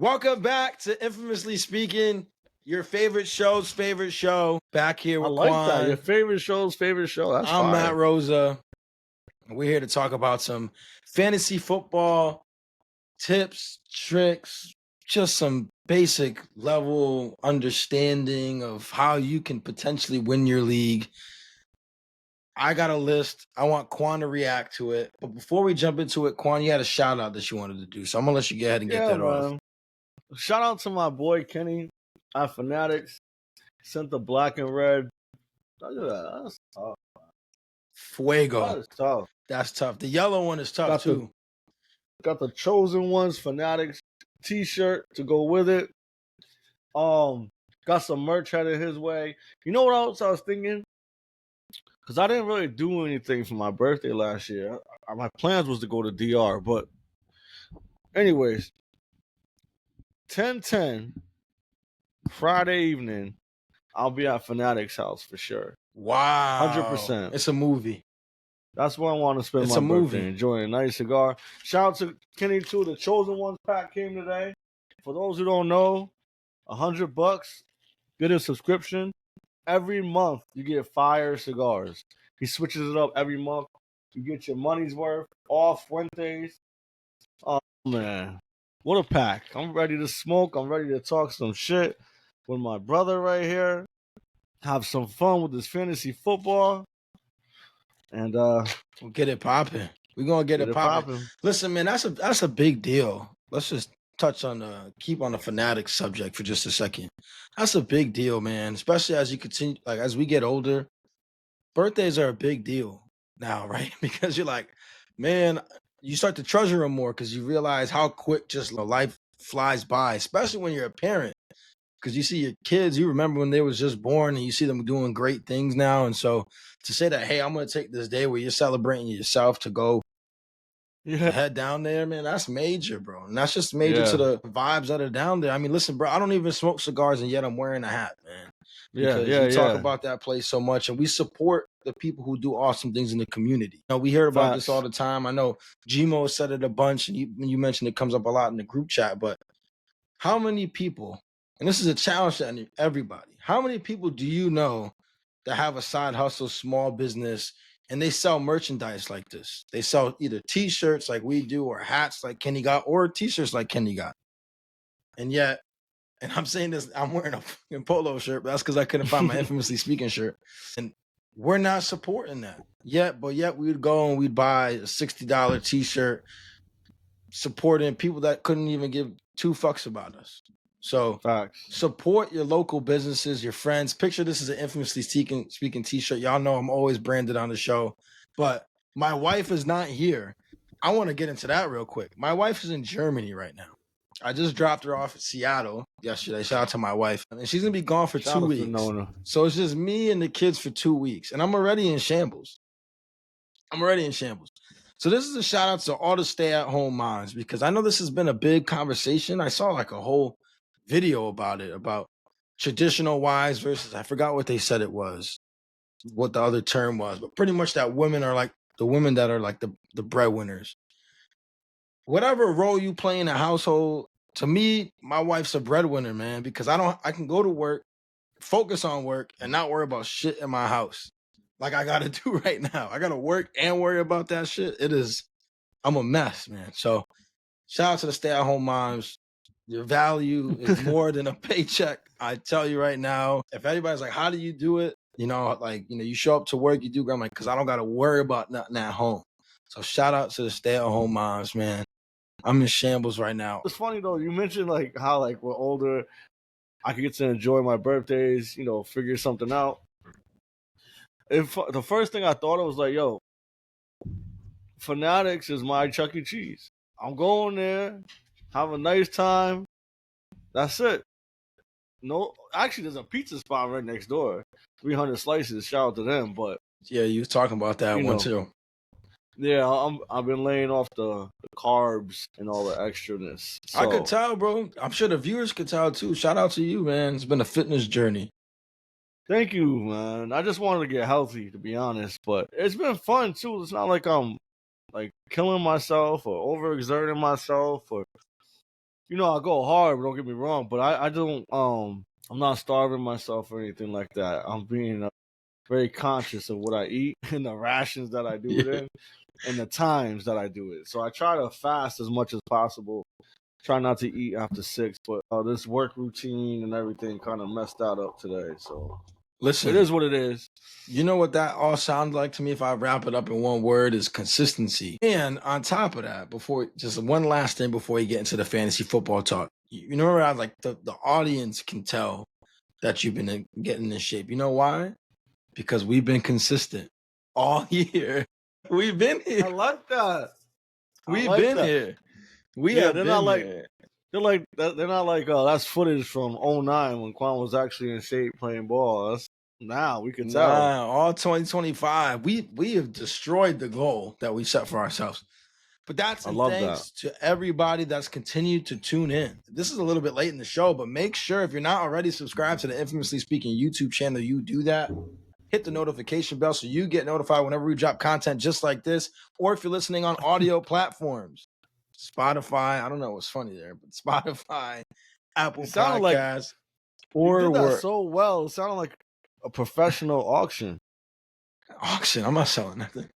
Welcome back to Infamously Speaking, your show's favorite show. Back here with I like Quan. that. Your favorite show. That's I'm fire. Matt Rosa. We're here to talk about some fantasy football tips, tricks, just some basic level understanding of how you can potentially win your league. I got a list. I want Quan to react to it. But before we jump into it, Quan, you had a shout out that you wanted to do. So I'm going to let you go ahead and get that off. Shout out to my boy Kenny at Fanatics. Sent the black and red. Look at that. That's tough. Fuego. That is tough. That's tough. The yellow one is tough too. Got the Chosen Ones Fanatics t-shirt to go with it. Got some merch headed his way. You know what else I was thinking? Because I didn't really do anything for my birthday last year. My plans was to go to DR, but anyways, 10/10 Friday evening, I'll be at Fanatics' house for sure. Wow. 100%. It's a movie. That's where I want to spend my birthday, enjoying a nice cigar. Shout out to Kenny too. The Chosen Ones pack came today. For those who don't know, $100. Get a subscription. Every month you get fire cigars. He switches it up every month. You get your money's worth off Wednesdays. Oh man, what a pack! I'm ready to smoke. I'm ready to talk some shit with my brother right here. Have some fun with this fantasy football. And we'll get it popping. We're gonna get it popping. Listen, man, that's a big deal. Let's just keep on the Fanatics subject for just a second. That's a big deal, man. Especially as you continue, like as we get older, birthdays are a big deal now, right? Because you're like, man, you start to treasure them more because you realize how quick just life flies by, especially when you're a parent. Because you see your kids, you remember when they was just born and you see them doing great things now. And so to say that, hey, I'm going to take this day where you're celebrating yourself to go head down there, man, that's major, bro. And that's just major to the vibes that are down there. I mean, listen, bro, I don't even smoke cigars and yet I'm wearing a hat, man. Because we talk about that place so much and we support the people who do awesome things in the community. You know, we hear about this all the time. I know Gmo said it a bunch and you mentioned it comes up a lot in the group chat, but how many people, and this is a challenge to everybody, how many people do you know that have a side hustle, small business, and they sell merchandise like this? They sell either t-shirts like we do or hats like Kenny got or t-shirts like Kenny got. And yet, and I'm saying this, I'm wearing a fucking polo shirt, but that's because I couldn't find my Infamously Speaking shirt. And we're not supporting that yet, but yet we'd go and we'd buy a $60 t-shirt supporting people that couldn't even give two fucks about us. So support your local businesses, your friends. Picture this as an Infamously Speaking t-shirt. Y'all know I'm always branded on the show, but my wife is not here. I want to get into that real quick. My wife is in Germany right now. I just dropped her off at Seattle yesterday. Shout out to my wife. And she's going to be gone for 2 weeks. So it's just me and the kids for 2 weeks. And I'm already in shambles. So this is a shout out to all the stay-at-home moms because I know this has been a big conversation. I saw like a whole video about it, about traditional wives versus, I forgot what they said it was, what the other term was, but pretty much that women are like the women that are like the breadwinners. Whatever role you play in a household, to me, my wife's a breadwinner, man, because I can go to work, focus on work, and not worry about shit in my house. Like I gotta do right now. I gotta work and worry about that shit. I'm a mess, man. So shout out to the stay-at-home moms. Your value is more than a paycheck. I tell you right now, if anybody's like, how do you do it? You know, like, you know, you show up to work, you do, I'm like, because I don't got to worry about nothing at home. So shout out to the stay-at-home moms, man. I'm in shambles right now. It's funny, though. You mentioned, like, how, like, we're older. I could get to enjoy my birthdays, you know, figure something out. The first thing I thought of was like, yo, Fanatics is my Chuck E. Cheese. I'm going there, have a nice time. That's it. No, actually, there's a pizza spot right next door. 300 slices. Shout out to them. But yeah, you was talking about that one too. Yeah, I've been laying off the carbs and all the extraness. So, I could tell, bro. I'm sure the viewers could tell too. Shout out to you, man. It's been a fitness journey. Thank you, man. I just wanted to get healthy, to be honest. But it's been fun too. It's not like I'm like killing myself or overexerting myself or I go hard, but don't get me wrong. But I don't. I'm not starving myself or anything like that. I'm being very conscious of what I eat and the rations that I do it in, and the times that I do it. So I try to fast as much as possible. Try not to eat after 6, but this work routine and everything kind of messed that up today. So listen, it is what it is. You know what that all sounds like to me? If I wrap it up in one word, is consistency. And on top of that, just one last thing before you get into the fantasy football talk. You know, I like the audience can tell that you've been getting in shape. You know why? Because we've been consistent all year. We've been here. I like that. We've been here. They're not like that's footage from 2009 when Quan was actually in shape playing ball. Now we can tell. All 2025. We have destroyed the goal that we set for ourselves. But that's thanks to everybody that's continued to tune in. This is a little bit late in the show, but make sure if you're not already subscribed to the Infamously Speaking YouTube channel, you do that. Hit the notification bell so you get notified whenever we drop content just like this. Or if you're listening on audio platforms, Spotify, I don't know what's funny there, but Spotify, Apple Podcasts, you did that so well. It sounded like a professional auction. I'm not selling nothing.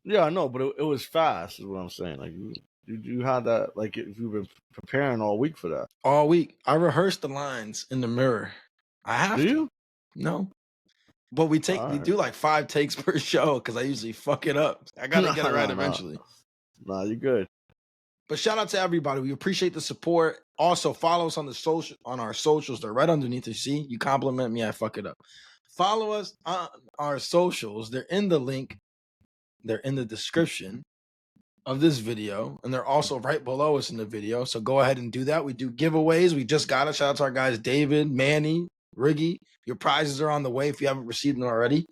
Yeah, I know, but it was fast, is what I'm saying. Like you had that, like if you've been preparing all week for that. All week, I rehearsed the lines in the mirror. I have to. Do you? No. But we do like 5 takes per show because I usually fuck it up. I gotta get it right eventually. Nah, you're good. But shout out to everybody. We appreciate the support. Also, follow us on our socials. They're right underneath. You see, you compliment me, I fuck it up. Follow us on our socials. They're in the link. They're in the description of this video, and they're also right below us in the video. So go ahead and do that. We do giveaways. We just got a shout out to our guys, David, Manny, Riggy. Your prizes are on the way if you haven't received them already.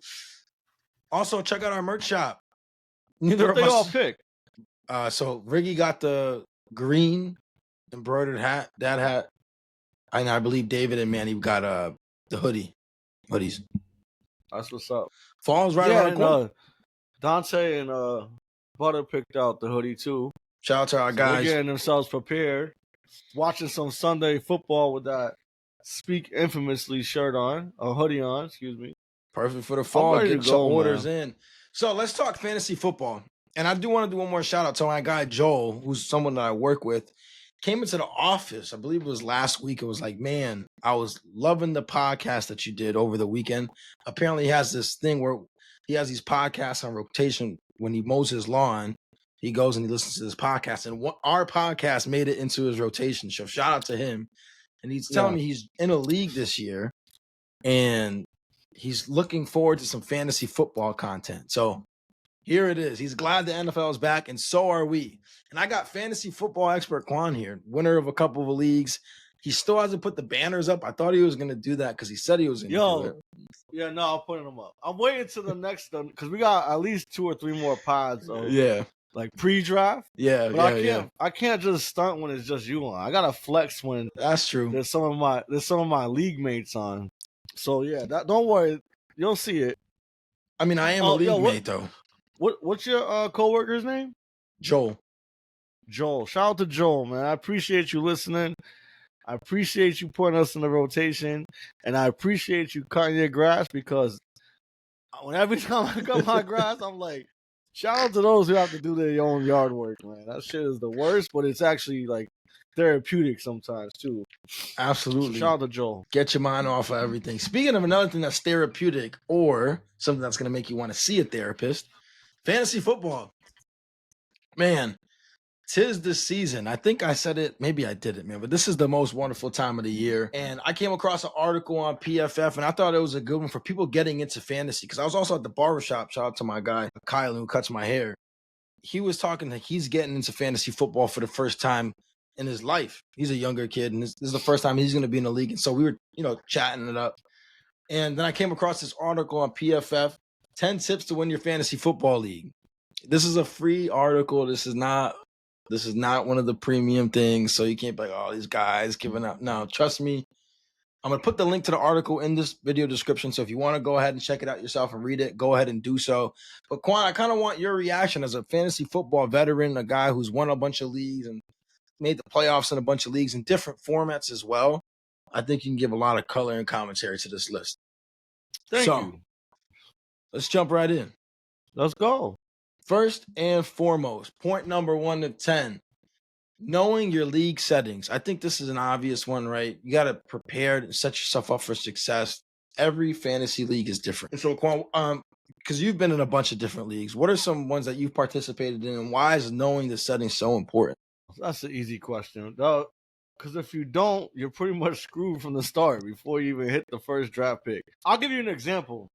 Also, check out our merch shop. Neither of us all pick. So Riggy got the green embroidered hat, that hat. And I believe David and Manny got the hoodies. That's what's up. Fall's right around the corner. Dante and Butter picked out the hoodie too. Shout out to our guys. They're getting themselves prepared. Watching some Sunday football with that Speak Infamously shirt on, or hoodie on, excuse me. Perfect for the fall. Get your orders in. So let's talk fantasy football. And I do want to do one more shout out to my guy, Joel, who's someone that I work with. Came into the office, I believe it was last week. It was like, man, I was loving the podcast that you did over the weekend. Apparently he has this thing where he has these podcasts on rotation. When he mows his lawn, he goes and he listens to this podcast. And our podcast made it into his rotation show. Shout out to him. And he's telling me he's in a league this year. And he's looking forward to some fantasy football content. So here it is. He's glad the NFL is back, and so are we. And I got fantasy football expert Quan here, winner of a couple of leagues. He still hasn't put the banners up. I thought he was going to do that because he said he was going to do it. Yeah, no, I'm putting them up. I'm waiting to the next one because we got at least 2 or 3 more pods. Like pre-draft. But I can't just stunt when it's just you on. I gotta flex when that's true. There's some of my league mates on. So yeah, don't worry, you'll see it. I mean, I am a league mate though. What's your coworker's name? Joel. Shout out to Joel, man. I appreciate you listening. I appreciate you putting us in the rotation, and I appreciate you cutting your grass because every time I cut my grass, I'm like, shout out to those who have to do their own yard work, man. That shit is the worst, but it's actually like therapeutic sometimes too. Absolutely. So shout out to Joel. Get your mind off of everything. Speaking of another thing that's therapeutic or something that's going to make you want to see a therapist, fantasy football. Man, 'tis the season. I think I said it. Maybe I didn't, man. But this is the most wonderful time of the year. And I came across an article on PFF, and I thought it was a good one for people getting into fantasy. Because I was also at the barbershop. Shout out to my guy, Kyle, who cuts my hair. He was talking that he's getting into fantasy football for the first time in his life. He's a younger kid, and this is the first time he's going to be in the league. And so we were, chatting it up. And then I came across this article on PFF, 10 tips to win your fantasy football league. This is a free article. This is not one of the premium things. So you can't be like, oh, these guys giving up. No, trust me. I'm going to put the link to the article in this video description. So if you want to go ahead and check it out yourself and read it, go ahead and do so. But Quan, I kind of want your reaction as a fantasy football veteran, a guy who's won a bunch of leagues and made the playoffs in a bunch of leagues in different formats as well. I think you can give a lot of color and commentary to this list. Thank you. Let's jump right in. Let's go. First and foremost, point number 1 to 10. Knowing your league settings. I think this is an obvious one, right? You got to prepare and set yourself up for success. Every fantasy league is different. And so, Quan, because you've been in a bunch of different leagues, what are some ones that you've participated in, and why is knowing the settings so important? That's an easy question. Because if you don't, you're pretty much screwed from the start before you even hit the first draft pick. I'll give you an example.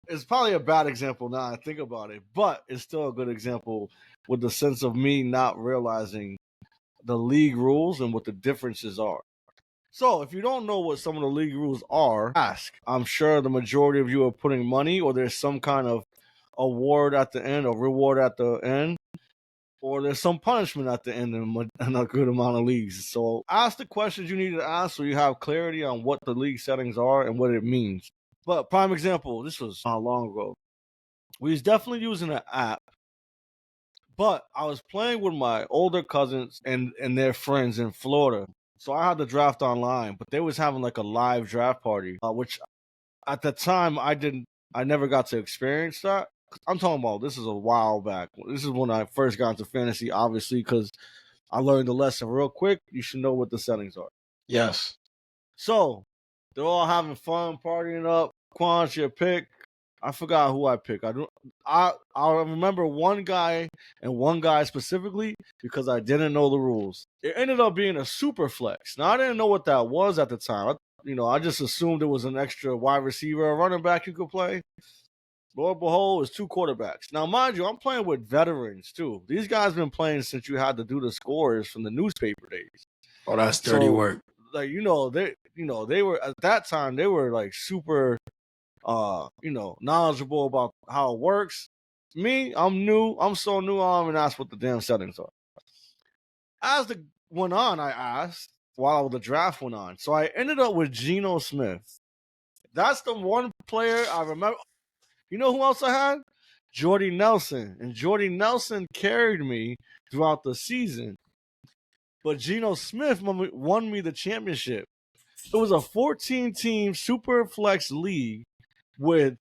It's probably a bad example now I think about it, but it's still a good example with the sense of me not realizing the league rules and what the differences are. So if you don't know what some of the league rules are, ask. I'm sure the majority of you are putting money, or there's some kind of award at the end or reward at the end, or there's some punishment at the end in a good amount of leagues. So ask the questions you need to ask so you have clarity on what the league settings are and what it means. But prime example, this was not long ago. We was definitely using an app, but I was playing with my older cousins and their friends in Florida. So I had the draft online, but they was having like a live draft party, which at the time I never got to experience that. I'm talking about, this is a while back. This is when I first got into fantasy, obviously, because I learned the lesson real quick. You should know what the settings are. Yes. So they're all having fun, partying up. Quan's your pick. I forgot who I picked. I remember one guy and one guy specifically because I didn't know the rules. It ended up being a Superflex. Now I didn't know what that was at the time. I just assumed it was an extra wide receiver or running back you could play. Lord behold, it's 2 quarterbacks. Now, mind you, I'm playing with veterans too. These guys been playing since you had to do the scores from the newspaper days. Oh, that's dirty work. Like they were at that time. They were like super, knowledgeable about how it works. Me, I'm new. I'm so new. I don't even ask what the damn settings are. As the went on, I asked while the draft went on. So I ended up with Geno Smith. That's the one player I remember. You know who else I had? Jordy Nelson. And Jordy Nelson carried me throughout the season. But Geno Smith won me the championship. It was a 14-team Superflex league with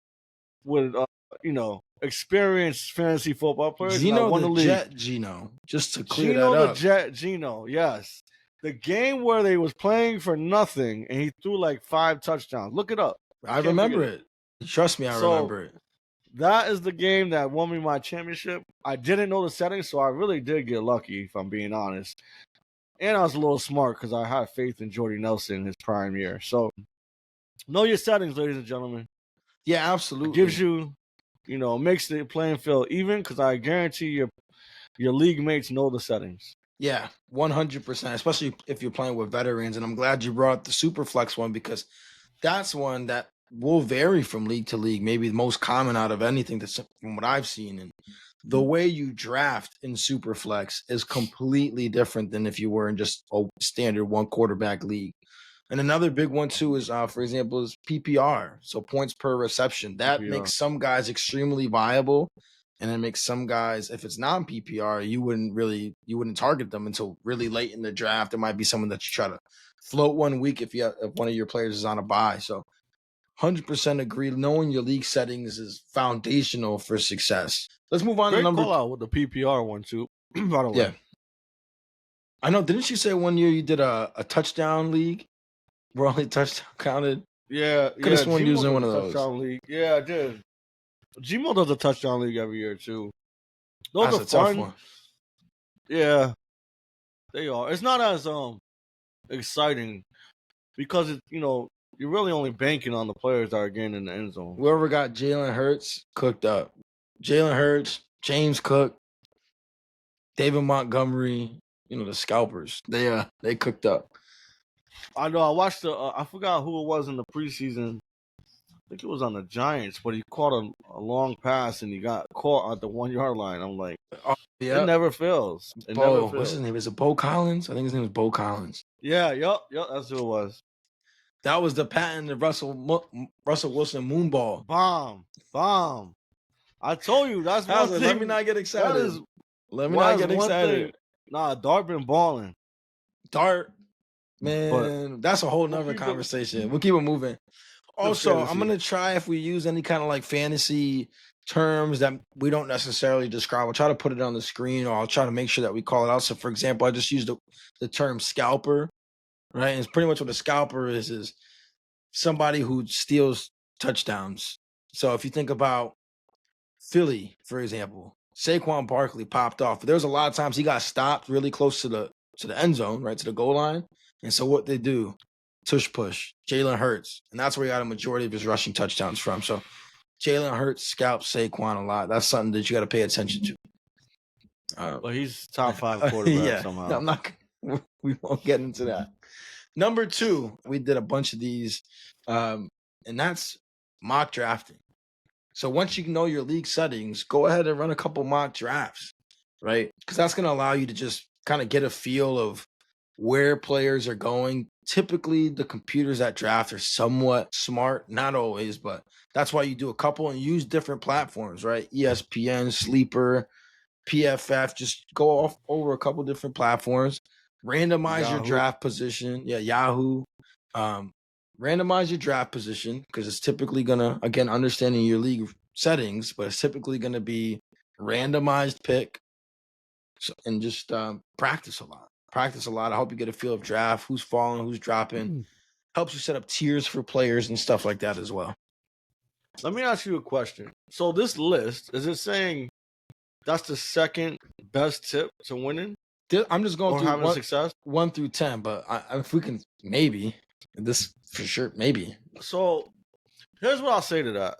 experienced fantasy football players. Geno the Jet Geno. Just to clear that up. Geno the Jet Geno, yes. The game where they was playing for nothing and he threw like 5 touchdowns. Look it up. I remember it. Trust me, I remember it. That is the game that won me my championship. I didn't know the settings, so I really did get lucky, if I'm being honest. And I was a little smart because I had faith in Jordy Nelson in his prime year. So, know your settings, ladies and gentlemen. Yeah, absolutely. It gives you, makes the playing field even because I guarantee your league mates know the settings. Yeah, 100%, especially if you're playing with veterans. And I'm glad you brought the Superflex one because that's one that will vary from league to league, maybe the most common out of anything that's from what I've seen. And the way you draft in Superflex is completely different than if you were in just a standard 1 quarterback league. And another big one too is, for example, is PPR. So points per reception. That makes some guys extremely viable. And it makes some guys, if it's non-PPR, you wouldn't target them until really late in the draft. It might be someone that you try to float 1 week if one of your players is on a bye. So 100% agree. Knowing your league settings is foundational for success. Let's move on to number. Call out with the PPR one too. By the way. Yeah, I know. Didn't you say one year you did a touchdown league where only touchdown counted? Yeah, could have sworn using one of those. Touchdown league. Yeah, I did. Gmo does a touchdown league every year too. Those That's are a fun. tough one. Yeah, they are. It's not as exciting because you're really only banking on the players that are getting in the end zone. Whoever got Jalen Hurts cooked up. Jalen Hurts, James Cook, David Montgomery, the scalpers. They cooked up. I know. I watched I forgot who it was in the preseason. I think it was on the Giants, but he caught a long pass and he got caught at the 1 yard line. I'm like, it never fails. What's his name? Is it Bo Collins? I think his name was Bo Collins. Yeah, yep, that's who it was. That was the patented Russell Wilson moonball. Bomb. I told you that's one thing. Let me not get excited. Let me not get excited. Nah, Dart been balling. Dart, man, that's a whole nother conversation. We'll keep it moving. Also, I'm gonna try if we use any kind of like fantasy terms that we don't necessarily describe. I'll try to put it on the screen, or I'll try to make sure that we call it out. So, for example, I just used the term scalper, right? And it's pretty much what a scalper is somebody who steals touchdowns. So if you think about Philly, for example, Saquon Barkley popped off, but there was a lot of times he got stopped really close to the end zone, right, to the goal line. And so what they do, tush push, Jalen Hurts, and that's where he got a majority of his rushing touchdowns from. So Jalen Hurts scalps Saquon a lot. That's something that you got to pay attention to. But he's top 5 quarterback somehow. No, I'm not. We won't get into that. Number 2, we did a bunch of these, and that's mock drafting. So once you know your league settings, go ahead and run a couple mock drafts, right? Because that's going to allow you to just kind of get a feel of where players are going. Typically, the computers that draft are somewhat smart, not always, but that's why you do a couple and use different platforms, right? ESPN, Sleeper, PFF, just go off over a couple different platforms. Randomize your draft position. Yeah, Yahoo. Randomize your draft position because it's typically going to, again, understanding your league settings, but it's typically going to be randomized pick. So, and just practice a lot. Practice a lot. I hope you get a feel of draft, who's falling, who's dropping. Helps you set up tiers for players and stuff like that as well. Let me ask you a question. So this list, is it saying that's the second best tip to winning? I'm just going through success 1 through 10, but if we can, maybe this for sure, maybe. So here's what I'll say to that: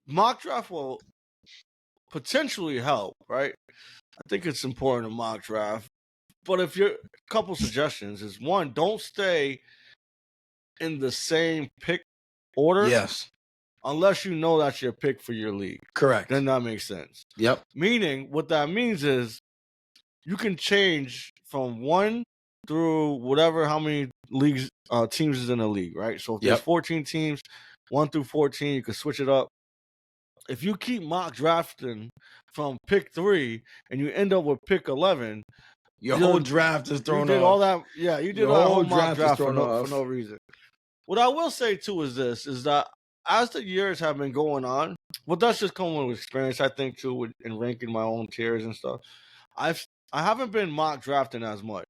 mock draft will potentially help, right? I think it's important to mock draft, but if you're a couple suggestions is one, don't stay in the same pick order. Yes. Unless you know that's your pick for your league. Correct. Then that makes sense. Yep. Meaning, what that means is you can change from 1 through whatever, how many leagues, teams is in a league, right? So if there's 14 teams, 1 through 14, you can switch it up. If you keep mock drafting from pick 3 and you end up with pick 11, your whole draft is thrown off. You did all that. Yeah, you did all whole mock draft for no reason. What I will say too is this: is that as the years have been going on, well, that's just coming with experience, I think, too, in ranking my own tiers and stuff. I haven't been mock drafting as much.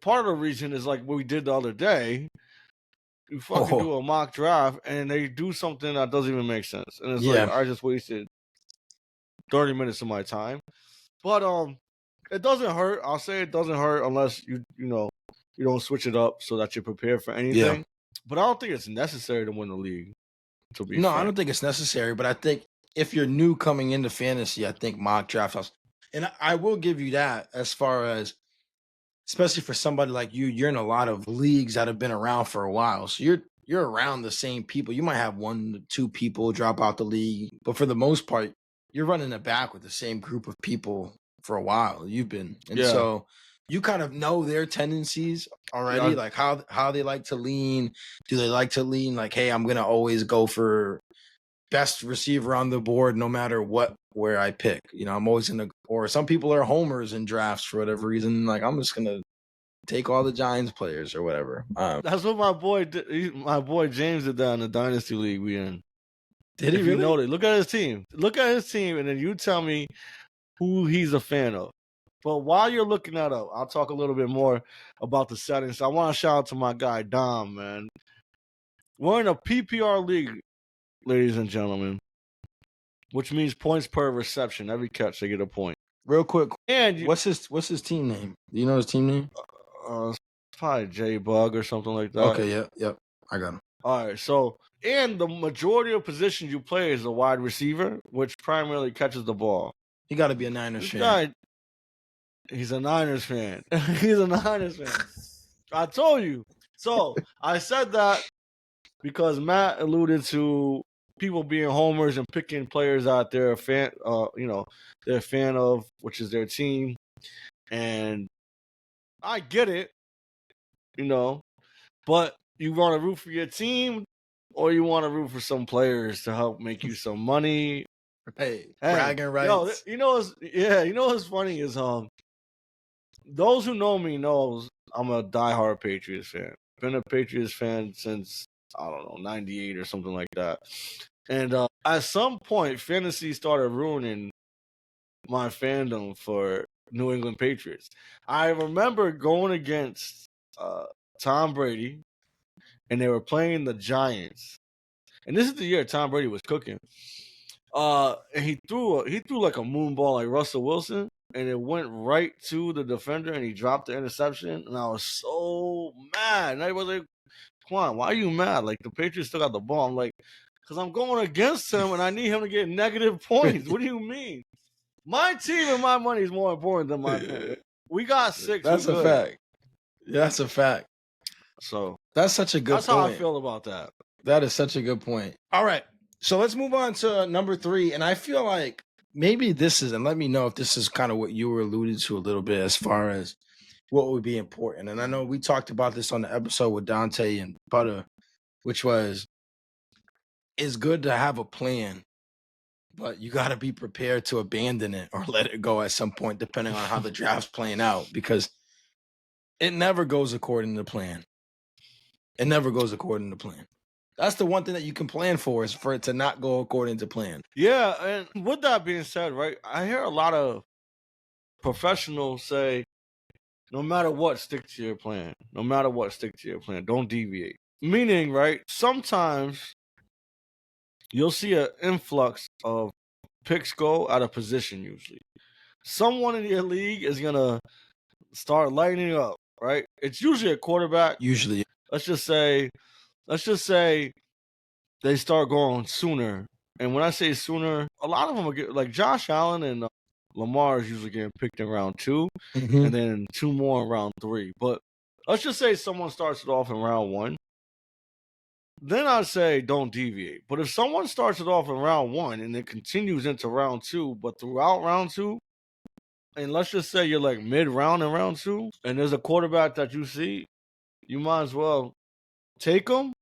Part of the reason is like what we did the other day. You fucking do a mock draft and they do something that doesn't even make sense, and it's like I just wasted 30 minutes of my time. But it doesn't hurt. I'll say it doesn't hurt unless you don't switch it up so that you're prepared for anything. Yeah. But I don't think it's necessary to win the league. No, I don't think it's necessary, but I think if you're new coming into fantasy, I think mock draft helps. And I will give you that as far as, especially for somebody like you, you're in a lot of leagues that have been around for a while. So you're around the same people. You might have 1 to 2 people drop out the league, but for the most part, you're running it back with the same group of people for a while. You've been. And so you kind of know their tendencies already, like how they like to lean. Do they like to lean like, hey, I'm going to always go for best receiver on the board no matter where I pick? I'm always going to, or some people are homers in drafts for whatever reason. Like, I'm just going to take all the Giants players or whatever. That's what my boy James did that in the Dynasty League we in. Did he really? You know that. Look at his team. And then you tell me who he's a fan of. But while you're looking that up, I'll talk a little bit more about the settings. I want to shout out to my guy, Dom, man. We're in a PPR league, ladies and gentlemen, which means points per reception. Every catch, they get a point. Real quick, and what's his team name? Do you know his team name? It's probably J-Bug or something like that. Okay, yep. I got him. All right, so, and the majority of positions you play is a wide receiver, which primarily catches the ball. You got to be a Niners fan. He's a Niners fan. He's a Niners fan. I told you. So I said that because Matt alluded to people being homers and picking players out they're a fan, they're a fan of, which is their team. And I get it, but you want to root for your team or you want to root for some players to help make you some money. Hey, bragging rights. You know what's funny is those who know me knows I'm a diehard Patriots fan. Been a Patriots fan since, I don't know, 98 or something like that. And at some point, fantasy started ruining my fandom for New England Patriots. I remember going against Tom Brady, and they were playing the Giants. And this is the year Tom Brady was cooking. And he threw like a moon ball like Russell Wilson, and it went right to the defender, and he dropped the interception. And I was so mad. And I was like, Quan, why are you mad? Like, the Patriots still got the ball. I'm like, because I'm going against him, and I need him to get negative points. What do you mean? My team and my money is more important than my opinion. We got 6. That's a fact. That's a fact. So that's such a good point. That's how I feel about that. That is such a good point. All right. So let's move on to number 3. And I feel like maybe this is, and let me know if this is kind of what you were alluding to a little bit as far as what would be important. And I know we talked about this on the episode with Dante and Butter, which was, it's good to have a plan, but you got to be prepared to abandon it or let it go at some point, depending on how the draft's playing out, because it never goes according to plan. It never goes according to plan. That's the one thing that you can plan for, is for it to not go according to plan. Yeah, and with that being said, right, I hear a lot of professionals say, no matter what, stick to your plan. No matter what, stick to your plan. Don't deviate. Meaning, right, sometimes you'll see an influx of picks go out of position usually. Someone in your league is going to start lighting up, right? It's usually a quarterback. Usually. Let's just say they start going sooner. And when I say sooner, a lot of them are like Josh Allen and Lamar is usually getting picked in round 2, and then 2 more in round 3. But let's just say someone starts it off in round 1. Then I'd say don't deviate. But if someone starts it off in round 1 and it continues into round 2, but throughout round 2, and let's just say you're like mid-round in round 2, and there's a quarterback that you see, you might as well take him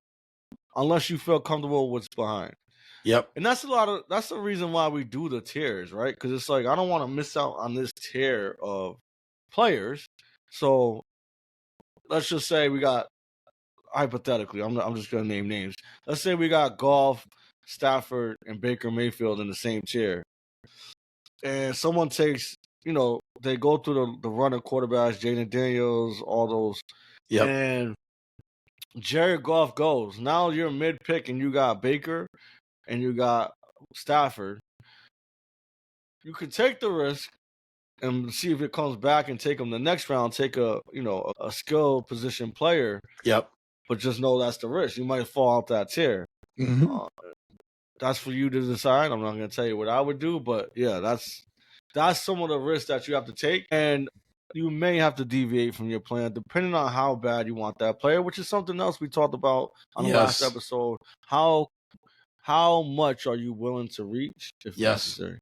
unless you feel comfortable with what's behind. Yep. And that's the reason why we do the tiers, right? Because it's like, I don't want to miss out on this tier of players. So let's just say we got, hypothetically, I'm just going to name names. Let's say we got Goff, Stafford, and Baker Mayfield in the same tier. And someone takes, they go through the run of quarterbacks, Jaden Daniels, all those. Yep. And Jared Goff goes. Now you're mid-pick and you got Baker and you got Stafford. You could take the risk and see if it comes back and take them the next round, take a skill position player. Yep. But just know that's the risk. You might fall out that tier. That's for you to decide. I'm not going to tell you what I would do, but yeah, that's some of the risks that you have to take. And you may have to deviate from your plan depending on how bad you want that player, which is something else we talked about on the last episode. How much are you willing to reach if necessary?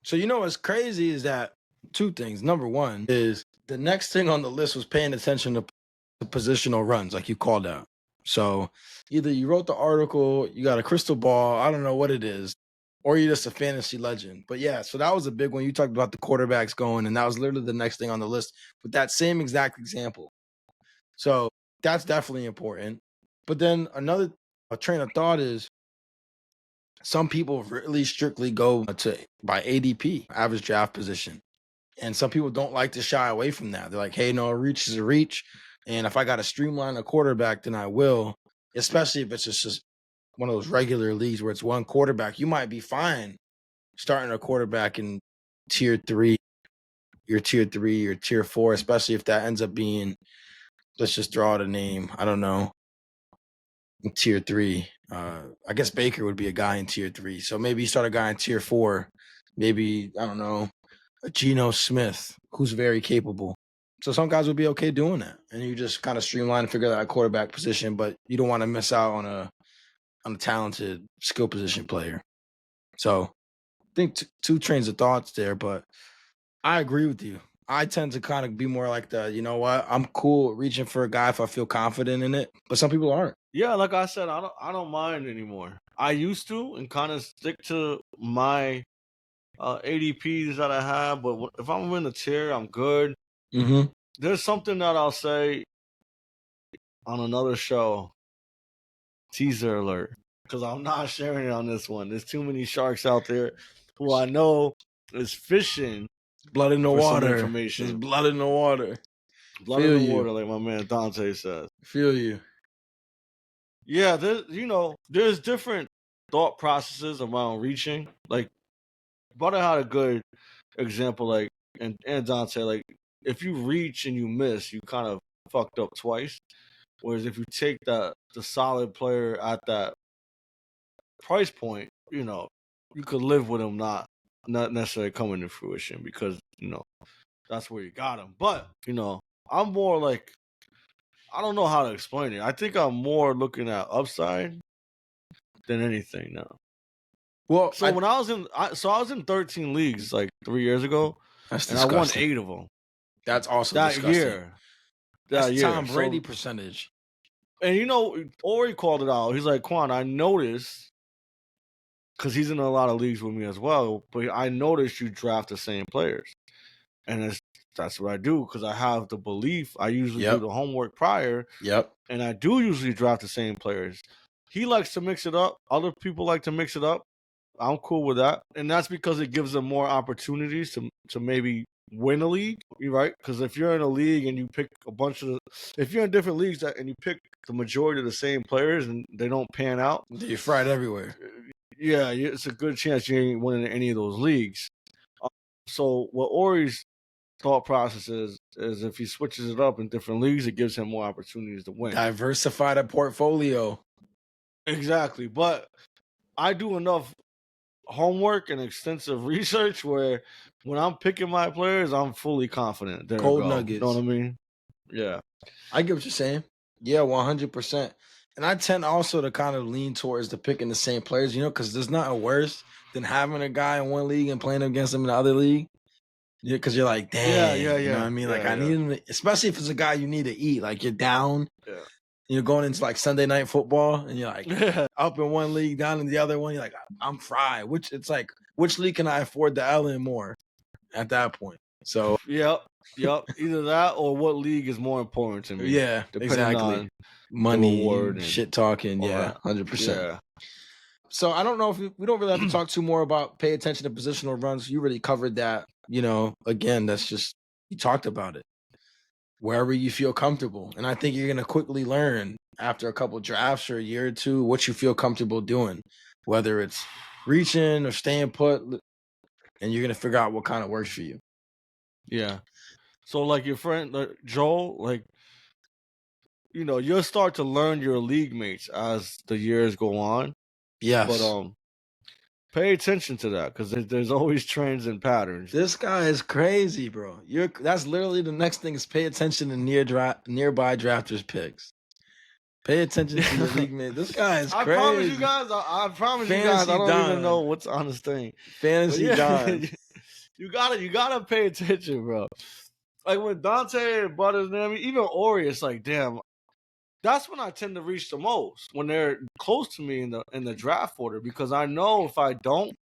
So what's crazy is that 2 things. Number 1 is the next thing on the list was paying attention to positional runs, like you called out. So either you wrote the article, you got a crystal ball, I don't know what it is, or you're just a fantasy legend. But yeah, so that was a big one. You talked about the quarterbacks going, and that was literally the next thing on the list with that same exact example. So that's definitely important. But then another train of thought is, some people really strictly go by ADP, average draft position. And some people don't like to shy away from that. They're like, hey, no, a reach is a reach. And if I got to streamline a quarterback, then I will, especially if it's just one of those regular leagues where it's one quarterback. You might be fine starting a quarterback in tier 3, your tier 3 or tier 4, especially if that ends up being, let's just draw out a name, I don't know, in tier 3. I guess Baker would be a guy in tier 3. So maybe you start a guy in tier 4, maybe, I don't know, a Geno Smith, who's very capable. So some guys would be okay doing that. And you just kind of streamline and figure out a quarterback position, but you don't want to miss out on a talented skill position player. So I think 2 trains of thoughts there, but I agree with you. I tend to kind of be more like you know what, I'm cool reaching for a guy if I feel confident in it, but some people aren't. Yeah, like I said, I don't mind anymore. I used to and kind of stick to my ADPs that I have, but if I'm in the tier, I'm good. there's something that I'll say on another show. Teaser alert. Because I'm not sharing it on this one. There's too many sharks out there who I know is fishing. Blood in the water. Information. There's blood in the water. Blood in the water, like my man Dante says. Feel you. Yeah, there's different thought processes around reaching. Like, Butter had a good example, like, and Dante, like, if you reach and you miss, you kind of fucked up twice. Whereas if you take the solid player at that price point, you could live with him not necessarily coming to fruition because, that's where you got him. But, I'm more like, I don't know how to explain it. I think I'm more looking at upside than anything now. Well, so when I was in 13 leagues like 3 years ago, and I won 8 of them. That's also that disgusting. Year. That's Tom Brady percentage. And Ori called it out. He's like, Quan, I noticed, because he's in a lot of leagues with me as well, but I noticed you draft the same players. And that's what I do, because I have the belief. I usually do the homework prior. Yep. And I do usually draft the same players. He likes to mix it up. Other people like to mix it up. I'm cool with that. And that's because it gives them more opportunities to maybe win a league, right? Because if you're in a league and you pick if you're in different leagues and you pick the majority of the same players and they don't pan out, you're fried everywhere. Yeah, it's a good chance you ain't winning any of those leagues. So what Ori's thought process is if he switches it up in different leagues, it gives him more opportunities to win. Diversify the portfolio. Exactly. But I do enough homework and extensive research where when I'm picking my players, I'm fully confident. Cold nuggets. You know what I mean? Yeah. I get what you're saying. Yeah, 100%. And I tend also to kind of lean towards the picking the same players, because there's nothing worse than having a guy in one league and playing against him in the other league. Yeah, because you're like, damn. Yeah. You know what I mean? I need him, especially if it's a guy you need to eat. Like, you're down. Yeah. You're going into like Sunday night football and you're like up in one league, down in the other one. You're like, I'm fried. Which league can I afford the L in more at that point? So Yep. Either that or what league is more important to me. Yeah, exactly. On money, and shit talking. Yeah, 100%. Yeah. So I don't know if we don't really have to talk too more about pay attention to positional runs. You really covered that. Again, that's just, you talked about it. Wherever you feel comfortable. And I think you're going to quickly learn after a couple drafts or a year or two what you feel comfortable doing, whether it's reaching or staying put, and you're going to figure out what kind of works for you. Yeah. So like your friend Joel, like, you'll start to learn your league mates as the years go on. Yes. But pay attention to that because there's always trends and patterns. This guy is crazy, bro. That's literally the next thing is pay attention to nearby drafters picks. Pay attention to your league mate. This guy is crazy. I promise you guys, I don't even know what's on this thing. Fantasy Don. You gotta pay attention, bro. Like when Dante and Butters, even Ori, it's like, damn. That's when I tend to reach the most, when they're close to me in the draft order, because I know if I don't,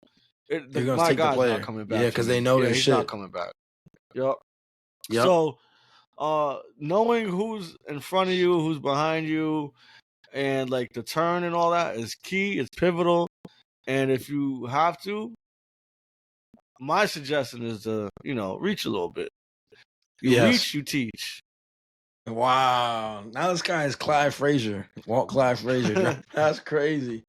my guy's not coming back. Yeah, because they know he's shit. Not coming back. Yep. So, knowing who's in front of you, who's behind you, and like the turn and all that is key. It's pivotal. And if you have to, my suggestion is to reach a little bit. Reach, you teach. Wow. Now this guy is Clyde Frazier. Walt Clyde Frazier. That's crazy.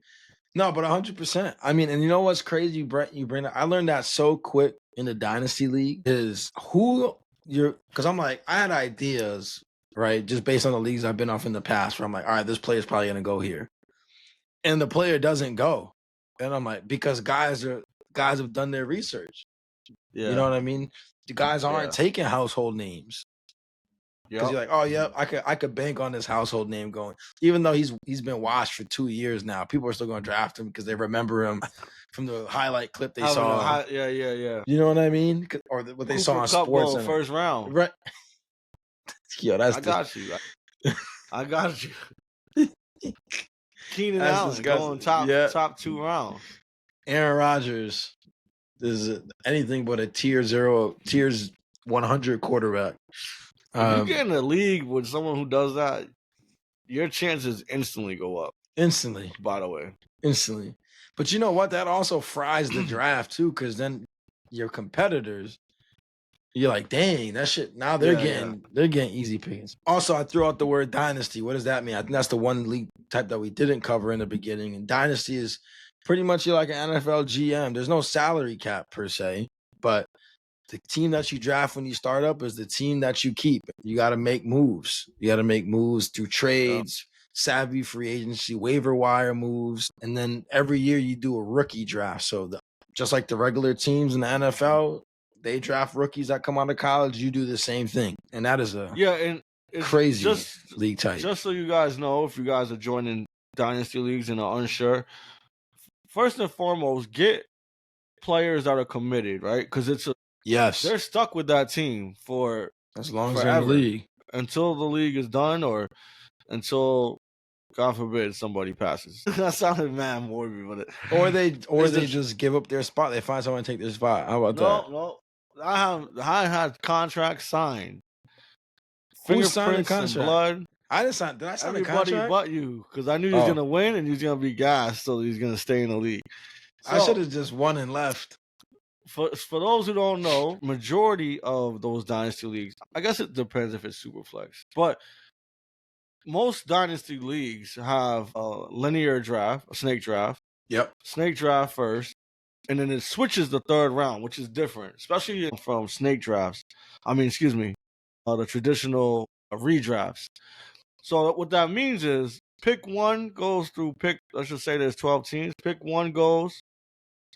No, but 100%. I mean, and you know what's crazy, Brett? You bring that. I learned that so quick in the Dynasty League is because I'm like, I had ideas, right? Just based on the leagues I've been off in the past where I'm like, all right, this player's probably going to go here. And the player doesn't go. And I'm like, because guys have done their research. Yeah. You know what I mean? The guys aren't taking household names. Because you're like, oh yeah, I could bank on this household name going. Even though he's been washed for 2 years now, people are still going to draft him because they remember him from the highlight clip they saw. Yeah. You know what I mean? Or what they saw on Sports Center. First round. Right. Yo, I got you. I got you. Keenan Allen going top 2 rounds. Aaron Rodgers is anything but a tiers 100 quarterback. If you get in a league with someone who does that, your chances instantly go up. Instantly. By the way. Instantly. But you know what? That also fries the draft too, because then your competitors, you're like, dang, that shit. Now they're getting easy pickings. Also, I threw out the word dynasty. What does that mean? I think that's the one league type that we didn't cover in the beginning. And dynasty is pretty much you're like an NFL GM. There's no salary cap per se, but the team that you draft when you start up is the team that you keep. You got to make moves. You got to make moves through trades, savvy free agency, waiver wire moves. And then every year you do a rookie draft. So just like the regular teams in the NFL, they draft rookies that come out of college. You do the same thing. And that is and it's crazy league type. Just so you guys know, if you guys are joining dynasty leagues and are unsure, first and foremost, get players that are committed, right? Because they're stuck with that team for as long as they're in the league until the league is done, or until, God forbid, somebody passes. That sounded mad morbid, but or they just give up their spot. They find someone to take their spot. How about that? No. I had contracts signed. Who signed the contract? And blood. I didn't sign. Did I sign the contract? Everybody but you, because I knew he was gonna win and he was gonna be gassed, so he's gonna stay in the league. So, I should have just won and left. For those who don't know, majority of those dynasty leagues, I guess it depends if it's Superflex, but most dynasty leagues have a linear draft, a snake draft. Yep. Snake draft first, and then it switches the third round, which is different, especially from snake drafts. The traditional redrafts. So what that means is pick one goes through let's just say there's 12 teams. Pick one goes,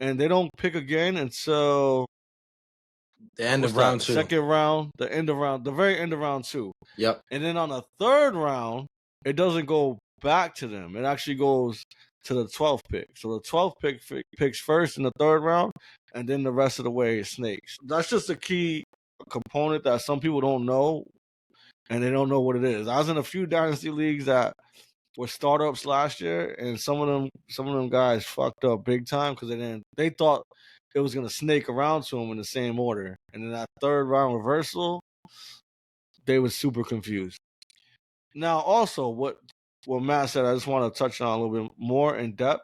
and they don't pick again until the end of round 2. Second round, the very end of round 2. Yep. And then on the third round, it doesn't go back to them. It actually goes to the 12th pick. So the 12th pick picks first in the third round, and then the rest of the way is snakes. That's just a key component that some people don't know, and they don't know what it is. I was in a few dynasty leagues that were startups last year, and some of them guys fucked up big time because they thought it was gonna snake around to them in the same order, and then that third round reversal, they were super confused. Now, also what Matt said, I just want to touch on a little bit more in depth.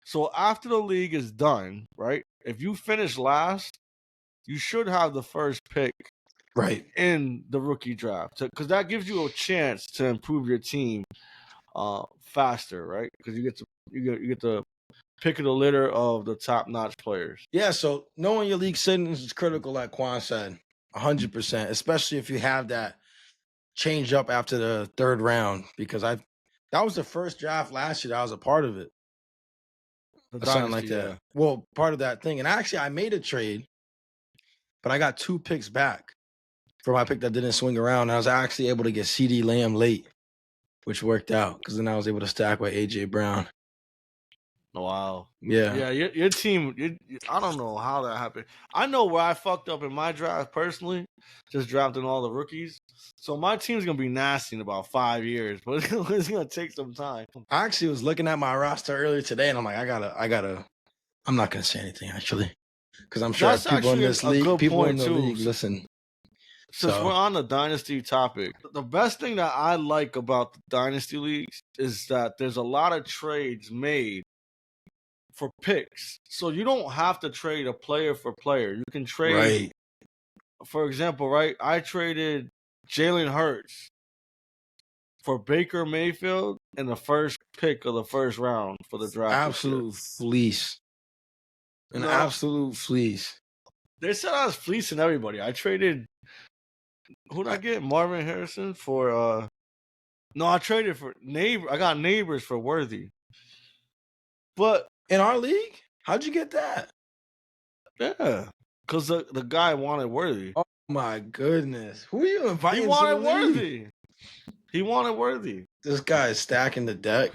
So after the league is done, right? If you finish last, you should have the first pick, right, in the rookie draft, because that gives you a chance to improve your team faster, right? Because you get to pick of the litter of the top-notch players. Yeah, so knowing your league settings is critical, like Quan said, 100%, especially if you have that change up after the third round, because that was the first draft last year that I was a part of it. Something like that. Yeah. Well, part of that thing. And actually, I made a trade, but I got 2 picks back for my pick that didn't swing around. I was actually able to get CD Lamb late, which worked out because then I was able to stack with AJ Brown. Wow. Yeah. Your team. I don't know how that happened. I know where I fucked up in my draft personally, just drafting all the rookies. So my team's gonna be nasty in about 5 years, but it's gonna take some time. I actually was looking at my roster earlier today, and I'm like, I gotta. I'm not gonna say anything actually, because I'm sure people in this league, people in the league, listen. Since we're on the dynasty topic, the best thing that I like about the dynasty leagues is that there's a lot of trades made for picks. So you don't have to trade a player for player. You can trade, right. For example, right? I traded Jalen Hurts for Baker Mayfield in the first pick of the first round for the draft. Absolute fleece. Absolute fleece. They said I was fleecing everybody. I traded... Who'd I get? Marvin Harrison for... No, I traded for... I got Neighbors for Worthy. But... In our league? How'd you get that? Yeah. Because the guy wanted Worthy. Oh, my goodness. Who are you inviting? He wanted Worthy. He wanted Worthy. This guy is stacking the deck.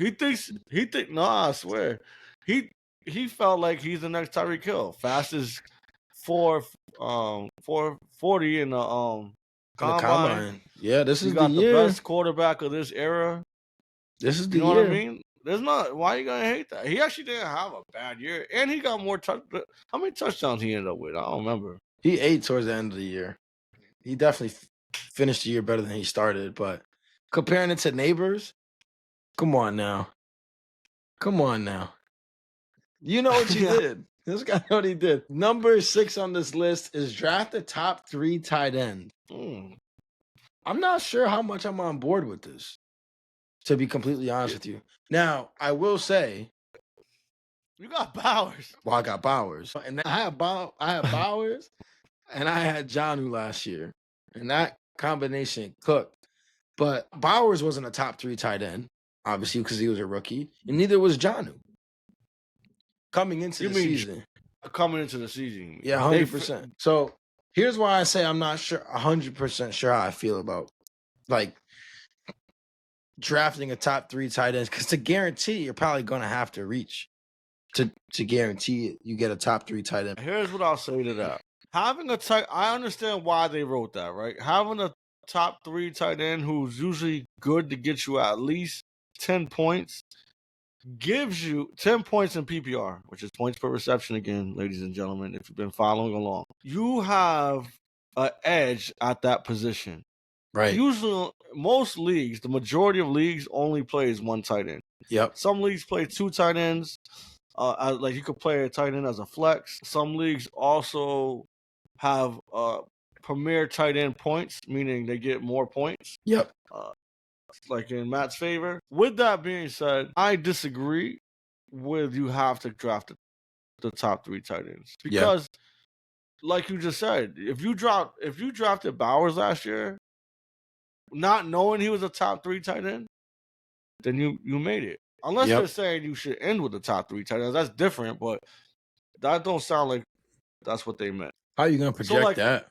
No, I swear. He felt like he's the next Tyreek Hill. Fastest 440 in the combine. Yeah, this is the year. The best quarterback of this era. This is the year. You know what I mean? There's not. Why are you gonna hate that? He actually didn't have a bad year, and he got more touchdowns. How many touchdowns he ended up with? I don't remember. He ate towards the end of the year. He definitely finished the year better than he started. But comparing it to neighbors, come on now. Come on now. You know what you did. This guy know what he did. Number 6 on this list is draft the top 3 tight end. I'm not sure how much I'm on board with this, to be completely honest with you. Now, I will say, you got Bowers. Well, I got Bowers. And I had Bowers and I had Jonnu last year. And that combination cooked. But Bowers wasn't a top 3 tight end, obviously, because he was a rookie. And neither was Jonnu. Coming into the season. Yeah, 100%. So here's why I say I'm not sure, 100% sure how I feel about like drafting a top 3 tight ends, because to guarantee you're probably going to have to reach to guarantee you get a top 3 tight end. Here's what I'll say to that. Having a tight, I understand why they wrote that, right? Having a top 3 tight end who's usually good to get you at least 10 points gives you 10 points in PPR, which is points per reception again, ladies and gentlemen, if you've been following along. You have an edge at that position. Right. Usually, most leagues, the majority of leagues only plays 1 tight end. Yep. Some leagues play 2 tight ends. Like you could play a tight end as a flex. Some leagues also have premier tight end points, meaning they get more points. Yep. Like in Matt's favor. With that being said, I disagree with you have to draft the top 3 tight ends. Because like you just said, if you drafted Bowers last year, not knowing he was a top 3 tight end, then you made it. Unless they're saying you should end with the top 3 tight ends. That's different, but that don't sound like that's what they meant. How are you gonna project that?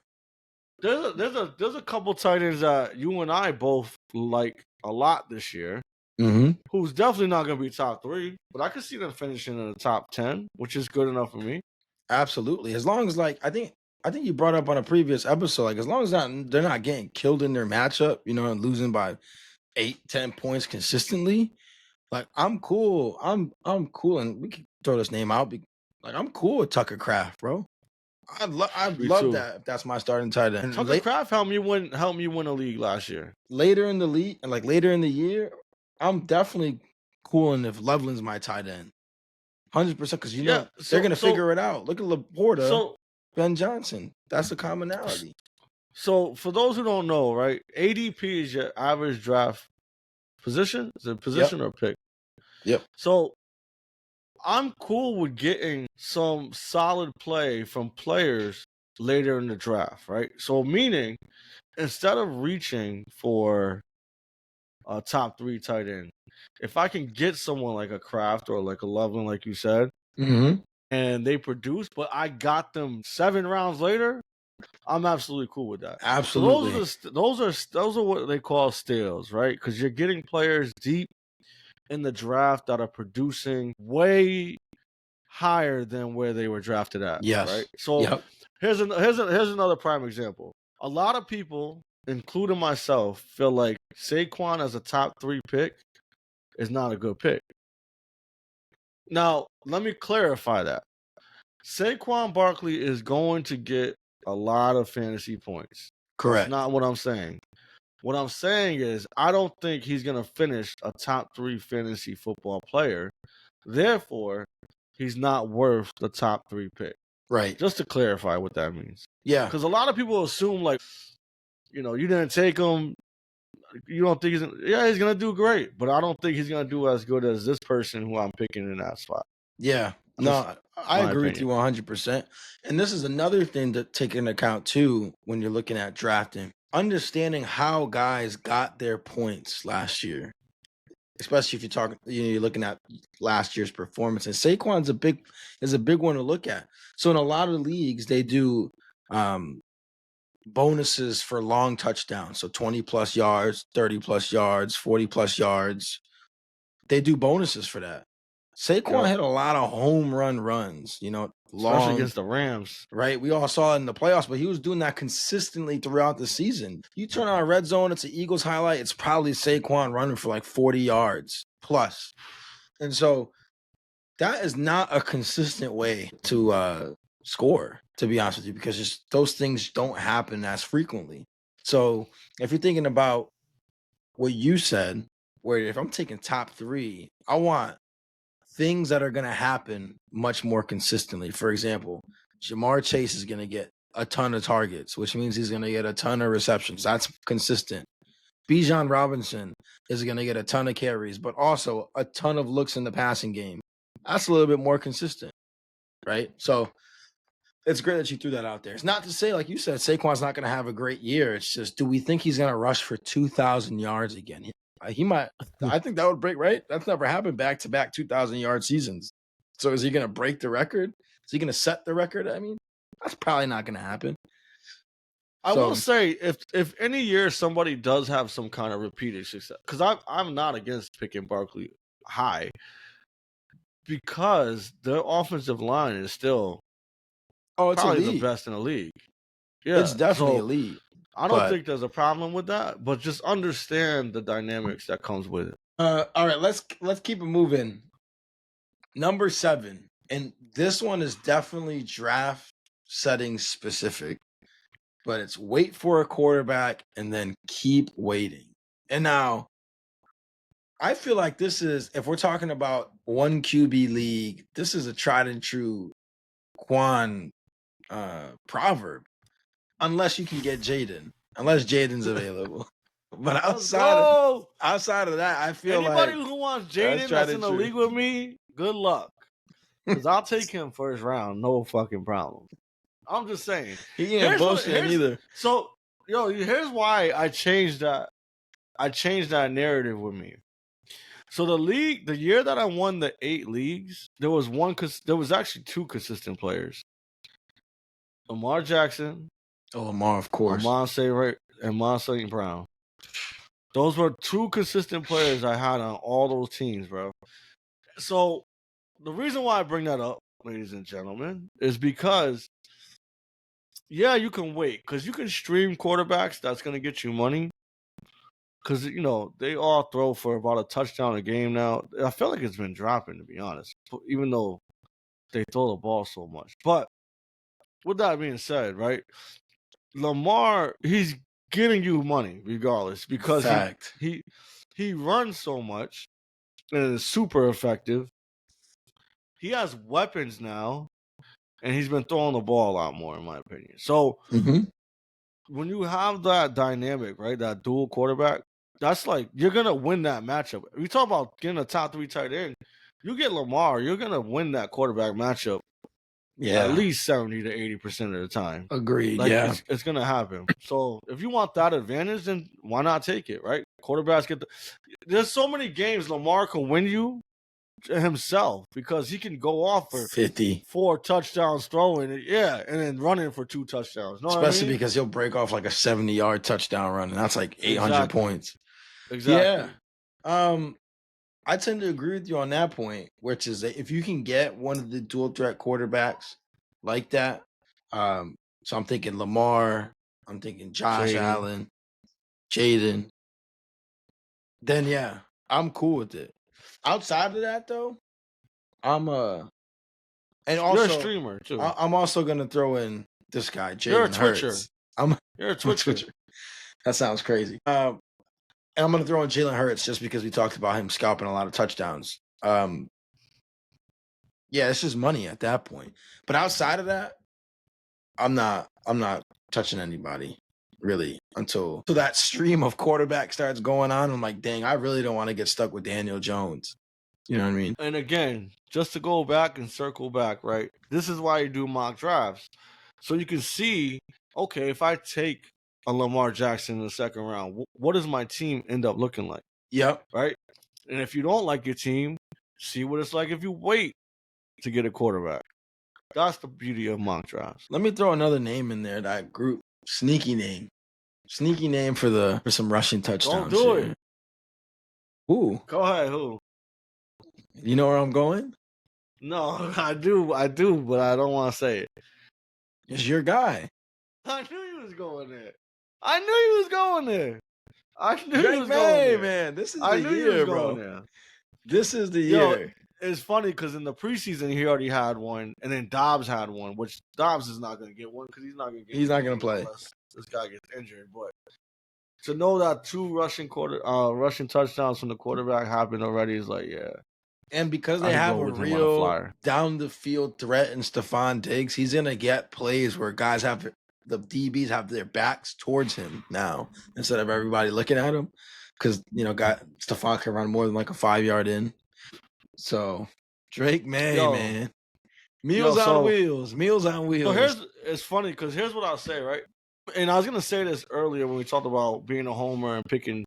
There's a couple tight ends that you and I both like a lot this year. Who's definitely not going to be top 3, but I could see them finishing in the top 10, which is good enough for me. Absolutely, as long as like I think you brought up on a previous episode, like as long as they're not getting killed in their matchup, and losing by 8-10 points consistently. Like I'm cool. I'm cool, and we can throw this name out. Like I'm cool with Tucker Kraft, bro. I'd love that if that's my starting tight end. Tucker Kraft helped me win a league last year. Later in the league, and like later in the year, I'm definitely cool if Loveland's my tight end. 100%, because they're gonna figure it out. Look at Laporta, Ben Johnson. That's a commonality. So for those who don't know, right, ADP is your average draft position. Is it a position or pick? Yep. So I'm cool with getting some solid play from players later in the draft, right? So meaning, instead of reaching for a top 3 tight end, if I can get someone like a Kraft or like a Loveland, like you said, and they produce, but I got them 7 rounds later, I'm absolutely cool with that. Absolutely. So those are what they call steals, right? Because you're getting players deep in the draft that are producing way higher than where they were drafted at. Yes. Right. So here's another prime example. A lot of people, including myself, feel like Saquon as a top 3 pick is not a good pick. Now, let me clarify that. Saquon Barkley is going to get a lot of fantasy points. Correct. That's not what I'm saying. What I'm saying is I don't think he's going to finish a top 3 fantasy football player. Therefore, he's not worth the top 3 pick. Right. Just to clarify what that means. Yeah. Because a lot of people assume like, you didn't take him. You don't think he's going to do great, but I don't think he's going to do as good as this person who I'm picking in that spot. Yeah. No, I agree with you 100%. And this is another thing to take into account too when you're looking at drafting. Understanding how guys got their points last year, especially if you're looking at last year's performance. And Saquon's is a big one to look at. So in a lot of leagues, they do bonuses for long touchdowns. So 20 plus yards, 30 plus yards, 40 plus yards. They do bonuses for that. Saquon had a lot of home runs, especially against the Rams. Right? We all saw it in the playoffs, but he was doing that consistently throughout the season. You turn on Red Zone, it's an Eagles highlight, it's probably Saquon running for like 40 yards plus. And so that is not a consistent way to score, to be honest with you, because those things don't happen as frequently. So if you're thinking about what you said, where if I'm taking top 3, I want things that are going to happen much more consistently. For example, Jamar Chase is going to get a ton of targets, which means he's going to get a ton of receptions. That's consistent. Bijan Robinson is going to get a ton of carries, but also a ton of looks in the passing game. That's a little bit more consistent, right? So it's great that you threw that out there. It's not to say, like you said, Saquon's not going to have a great year. It's just, do we think he's going to rush for 2,000 yards again? He might. I think that would break, right? That's never happened back-to-back 2,000-yard seasons. So is he going to break the record? Is he going to set the record? I mean, that's probably not going to happen. I will say, if any year somebody does have some kind of repeated success, because I'm not against picking Barkley high, because their offensive line is still probably the best in the league. Yeah, it's definitely elite. I don't think there's a problem with that, but just understand the dynamics that comes with it. All right, let's keep it moving. Number 7, and this one is definitely draft setting specific, but it's wait for a quarterback and then keep waiting. And now, I feel like this is, if we're talking about one QB league, this is a tried and true Quan proverb, unless you can get Jaden, unless Jaden's available. But outside of that, I feel anybody who wants Jaden that's in the league with me, good luck. Because I'll take him first round, no fucking problem. I'm just saying. He ain't bullshitting either. So, here's why I changed that. I changed that narrative with me. So the year that I won the 8 leagues, there was actually 2 consistent players. Lamar Jackson. Oh, Lamar, of course. Amon St. Brown. Those were 2 consistent players I had on all those teams, bro. So the reason why I bring that up, ladies and gentlemen, is because, yeah, you can wait. Because you can stream quarterbacks that's going to get you money. Because, they all throw for about a touchdown a game now. I feel like it's been dropping, to be honest, even though they throw the ball so much. But with that being said, right, Lamar, he's getting you money regardless because he runs so much and is super effective. He has weapons now, and he's been throwing the ball a lot more, in my opinion. So when you have that dynamic, right, that dual quarterback, that's like you're gonna win that matchup. We talk about getting a top 3 tight end. You get Lamar, you're gonna win that quarterback matchup. Yeah, at least 70 to 80% of the time. Agreed. It's gonna happen. So if you want that advantage, then why not take it, right? Quarterbacks there's so many games Lamar can win you himself because he can go off for 4 touchdowns throwing it, and then running for 2 touchdowns. Especially because he'll break off like a 70-yard touchdown run, and that's like 800 points. Exactly. Yeah. I tend to agree with you on that point, which is that if you can get one of the dual threat quarterbacks like that, so I'm thinking Lamar, I'm thinking Josh Allen, Jaden, then yeah, I'm cool with it. Outside of that, though, and also you're a streamer too. I'm also gonna throw in this guy, Jalen Hurts. You're a Twitcher. That sounds crazy. And I'm going to throw in Jalen Hurts just because we talked about him scalping a lot of touchdowns. Yeah, it's just money at that point. But outside of that, I'm not touching anybody really until that stream of quarterback starts going on. I'm like, dang, I really don't want to get stuck with Daniel Jones. You know what I mean? And again, just to go back and circle back, right? This is why you do mock drafts. So you can see, okay, if I take a Lamar Jackson in the second round, what does my team end up looking like? Yep. Right? And if you don't like your team, see what it's like if you wait to get a quarterback. That's the beauty of mock drafts. Let me throw another name in there, that group. Sneaky name for some rushing touchdowns. Don't do it. Who? Go ahead, who? You know where I'm going? No, I do, but I don't want to say it. It's your guy. I knew he was going there. I knew he was going there. Man, this is the year, bro. This is the year. it's funny because in the preseason he already had one, and then Dobbs had one, which Dobbs is not going to get one because he's not going to get. He's not going to play unless this guy gets injured. But to know that 2 rushing touchdowns from the quarterback happened already is like, yeah. And because they have a real down the field threat in Stephon Diggs, he's going to get plays where guys have the DBs have their backs towards him now instead of everybody looking at him. Because, Stephon can run more than like a 5-yard in. So, Drake May, man. Meals on wheels. So it's funny because here's what I'll say, right? And I was going to say this earlier when we talked about being a homer and picking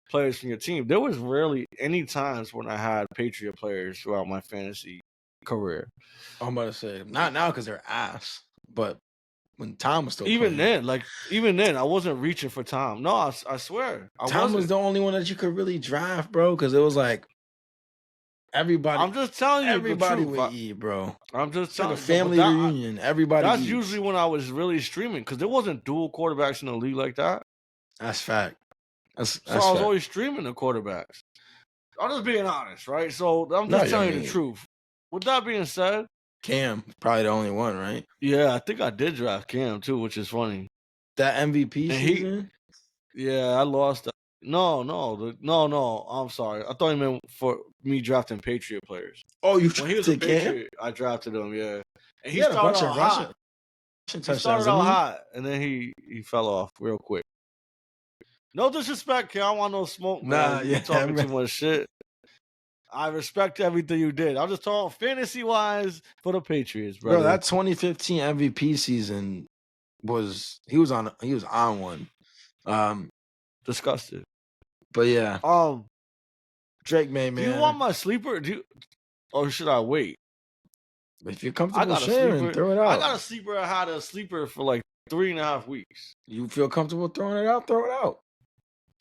players from your team. There was rarely any times when I had Patriot players throughout my fantasy career. I'm about to say, not now because they're ass, but when Tom was still even playing. then, I wasn't reaching for Tom. No, I swear. Tom was the only one that you could really draft, bro, because it was like everybody. I'm just telling you, everybody would eat, bro. I'm just telling you, like a family reunion. Everybody. That's eats. Usually when I was really streaming because there wasn't dual quarterbacks in the league like that. That's fact. So I was always streaming the quarterbacks. I'm just being honest, right? So I'm just telling you the truth. With that being said, Cam probably the only one, right? Yeah, I think I did draft Cam too, which is funny. That MVP season? I lost that. No. I'm sorry. I thought you meant for me drafting Patriot players. Oh, you when he was a Patriot, I drafted him. Yeah, and he started out hot. He started out hot, and then he fell off real quick. No disrespect, Cam. I don't want no smoke. Nah, you're talking too much shit. I respect everything you did. I'm just talking fantasy-wise for the Patriots, bro. That 2015 MVP season he was on one. Disgusted. But yeah. Drake May, man. Do you want my sleeper? Or should I wait? If you're comfortable sharing, throw it out. I got a sleeper. I had a sleeper for like 3.5 weeks. You feel comfortable throwing it out? Throw it out.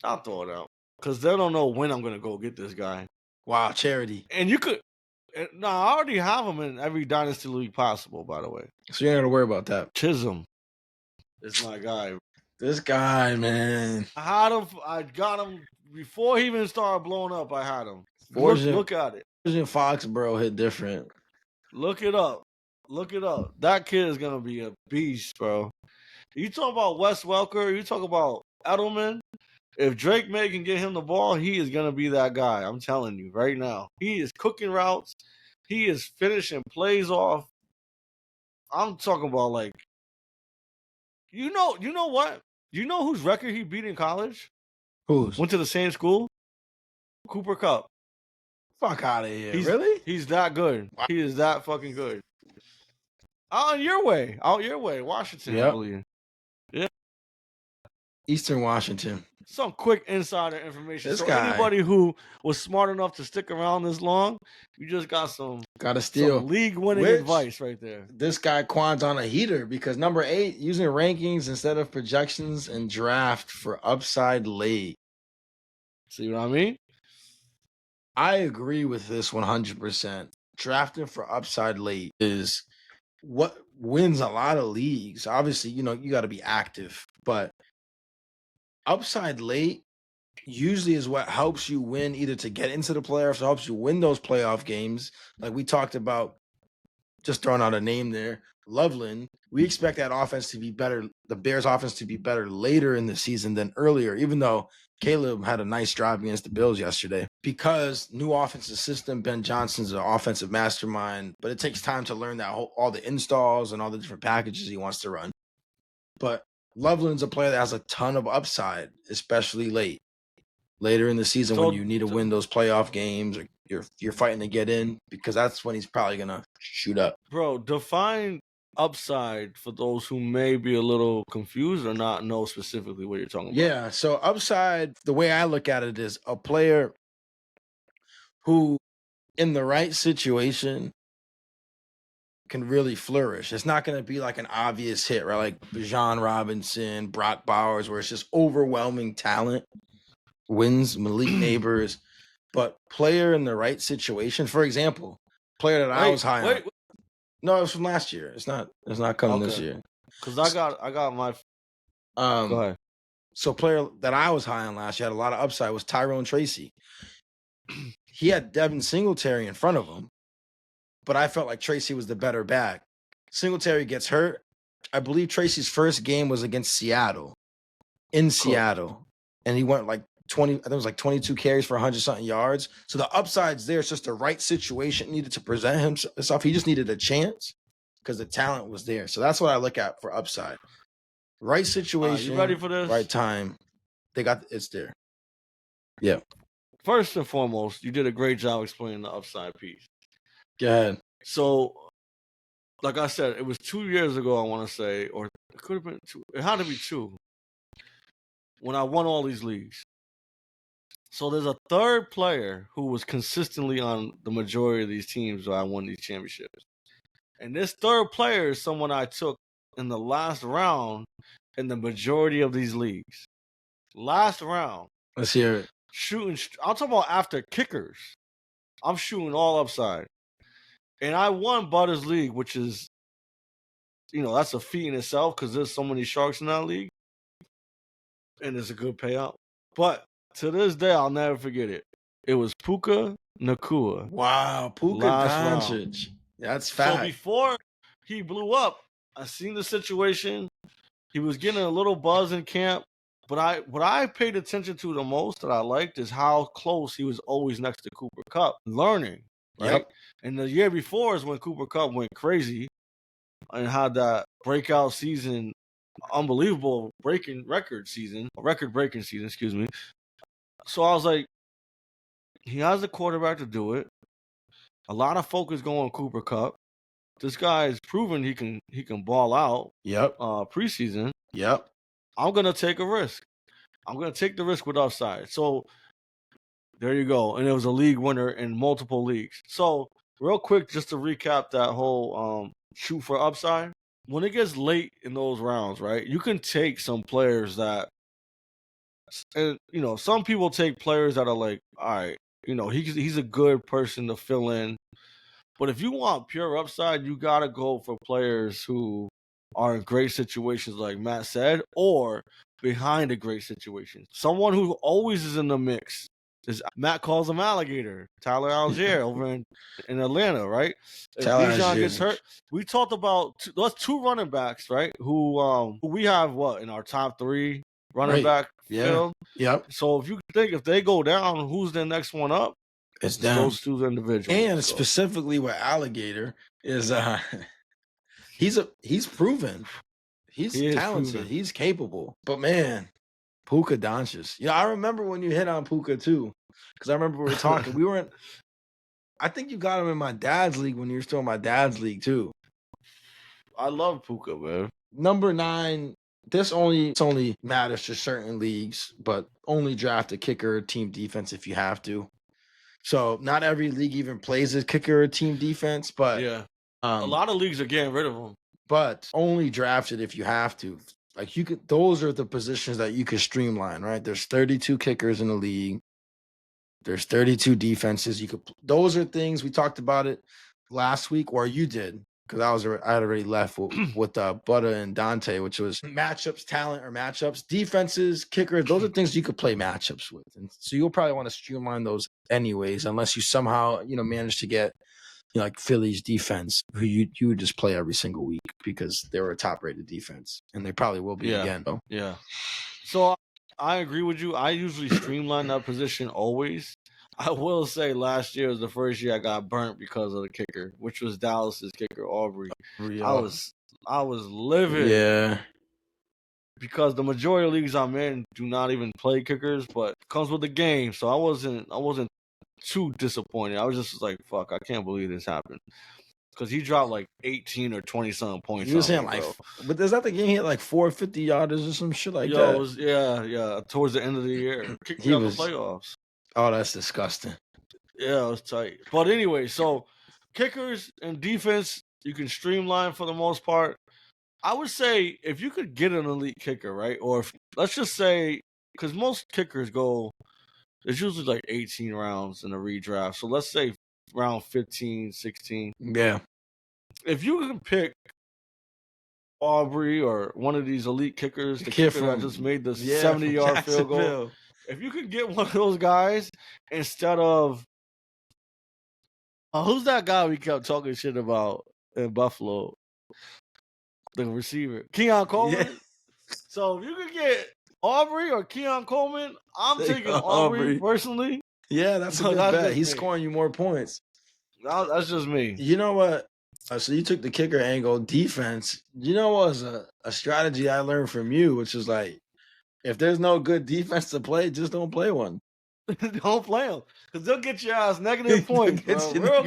I'll throw it out. Because they don't know when I'm going to go get this guy. Wow, charity. And you could... No, I already have him in every Dynasty League possible, by the way. So you ain't got to worry about that. Chisholm is my guy. This guy, man. I got him before he even started blowing up. I had him. Look at it. Foxborough hit different. Look it up. That kid is going to be a beast, bro. You talk about Wes Welker. You talk about Edelman. If Drake May can get him the ball, he is going to be that guy. I'm telling you right now. He is cooking routes. He is finishing plays off. I'm talking about like, you know what? You know whose record he beat in college? Whose? Went to the same school? Cooper Kupp. Fuck out of here. Really? He's that good. Wow. He is that fucking good. Out your way. Washington, yep. I believe. Yeah. Eastern Washington. Some quick insider information. Anybody who was smart enough to stick around this long, you just got some league-winning advice right there. This guy Quan's on a heater because number 8, using rankings instead of projections and draft for upside late. See what I mean? I agree with this 100%. Drafting for upside late is what wins a lot of leagues. Obviously, you got to be active, but upside late usually is what helps you win, either to get into the playoffs or helps you win those playoff games. Like we talked about, just throwing out a name there, Loveland. We expect that offense to be better, the Bears offense to be better later in the season than earlier, even though Caleb had a nice drive against the Bills yesterday. Because new offensive system, Ben Johnson's an offensive mastermind, but it takes time to learn that all the installs and all the different packages he wants to run. But Loveland's a player that has a ton of upside, especially later in the season when you need to win those playoff games or you're fighting to get in, because that's when he's probably going to shoot up. Bro, define upside for those who may be a little confused or not know specifically what you're talking about. Yeah, so upside, the way I look at it is a player who, in the right situation, can really flourish. It's not going to be like an obvious hit, right? Like Bijan Robinson, Brock Bowers, where it's just overwhelming talent wins, Malik Neighbors, but player in the right situation. For example, player that I was high on. No, it was from last year. It's not coming this year. Because I got my. Go ahead. So player that I was high on last year, had a lot of upside, was Tyrone Tracy. He had Devin Singletary in front of him, but I felt like Tracy was the better back. Singletary gets hurt. I believe Tracy's first game was against Seattle, in Seattle, and he went like 20. I think it was like 22 carries for 100-something yards. So the upside's there. It's just the right situation needed to present himself. He just needed a chance because the talent was there. So that's what I look at for upside. Right situation, you ready for this? Right time. It's there. Yeah. First and foremost, you did a great job explaining the upside piece. Go ahead. So, like I said, it was 2 years ago, I want to say, or it could have been 2. It had to be 2 when I won all these leagues. So there's a third player who was consistently on the majority of these teams where I won these championships. And this third player is someone I took in the last round in the majority of these leagues. Last round. Let's hear it. Shooting. I'm talking about after kickers. I'm shooting all upside. And I won Butter's league, which is, that's a feat in itself because there's so many sharks in that league. And it's a good payout. But to this day, I'll never forget it. It was Puka Nacua. Wow, Puka Doncic. That's fact. So before he blew up, I seen the situation. He was getting a little buzz in camp. But what I paid attention to the most that I liked is how close he was always next to Cooper Kupp, learning, right? Yep. And the year before is when Cooper Kupp went crazy and had that breakout season, unbelievable record-breaking season, excuse me. So I was like, he has the quarterback to do it. A lot of focus going on Cooper Kupp. This guy has proven he can ball out. Yep. Preseason. Yep. I'm gonna take a risk. I'm gonna take the risk with upside. So there you go. And it was a league winner in multiple leagues. So real quick, just to recap that whole shoot for upside. When it gets late in those rounds, right? You can take some players that, and some people take players that are like, all right, he's a good person to fill in. But if you want pure upside, you gotta go for players who are in great situations, like Matt said, or behind a great situation. Someone who always is in the mix is Matt calls him Alligator, Tyler Algier over in Atlanta, right? If Bijan gets hurt, we talked about those 2 running backs, right? Who we have in our top 3 running back field. Yep. So if you think if they go down, who's the next one up? It's down. Those 2 individuals. And specifically with Alligator is he's proven. He's talented. Proven. He's capable. But man, Puka Doncic. I remember when you hit on Puka too. Because I remember we were talking. I think you got him in my dad's league when you were still in my dad's league too. I love Puka, man. Number 9. This only matters to certain leagues, but only draft a kicker, team defense if you have to. So not every league even plays a kicker or team defense, but yeah, a lot of leagues are getting rid of them. But only draft it if you have to. Like those are the positions that you could streamline, right? There's 32 kickers in the league. There's 32 defenses. Those are things we talked about it last week, or you did, because I had already left with Butter and Dante, which was matchups, talent or matchups, defenses, kickers. Those are things you could play matchups with, and so you'll probably want to streamline those anyways, unless you somehow manage to get like Philly's defense, who you would just play every single week because they were a top-rated defense, and they probably will be again. Though. Yeah. So I agree with you. I usually streamline that position always. I will say last year was the first year I got burnt because of the kicker, which was Dallas's kicker, Aubrey. I was livid. Yeah. Because the majority of leagues I'm in do not even play kickers, but it comes with the game. So I wasn't too disappointed. I was just like, fuck, I can't believe this happened. Because he dropped like 18 or 20-something points. You were saying but is that the game he had like 450 yarders or some shit like that? It was, yeah. Towards the end of the year. Kicked me out the playoffs. Oh, that's disgusting. Yeah, it was tight. But anyway, so kickers and defense, you can streamline for the most part. I would say if you could get an elite kicker, right? Or let's just say, because most kickers it's usually like 18 rounds in a redraft. So let's say round 15, 16. Yeah. If you can pick Aubrey or one of these elite kickers, the kicker that just made the 70-yard field goal. If you could get one of those guys instead of Who's that guy we kept talking shit about in Buffalo? The receiver, Keon Coleman. Yeah. So if you could get Aubrey or Keon Coleman, I'm taking Aubrey personally. Yeah, that's a good bet. He's scoring you more points. That's just me. You know what? So you took the kicker angle. Defense. You know what was a strategy I learned from you, which is like, if there's no good defense to play, just don't play one. Don't play them, because they'll get your ass negative points, bro.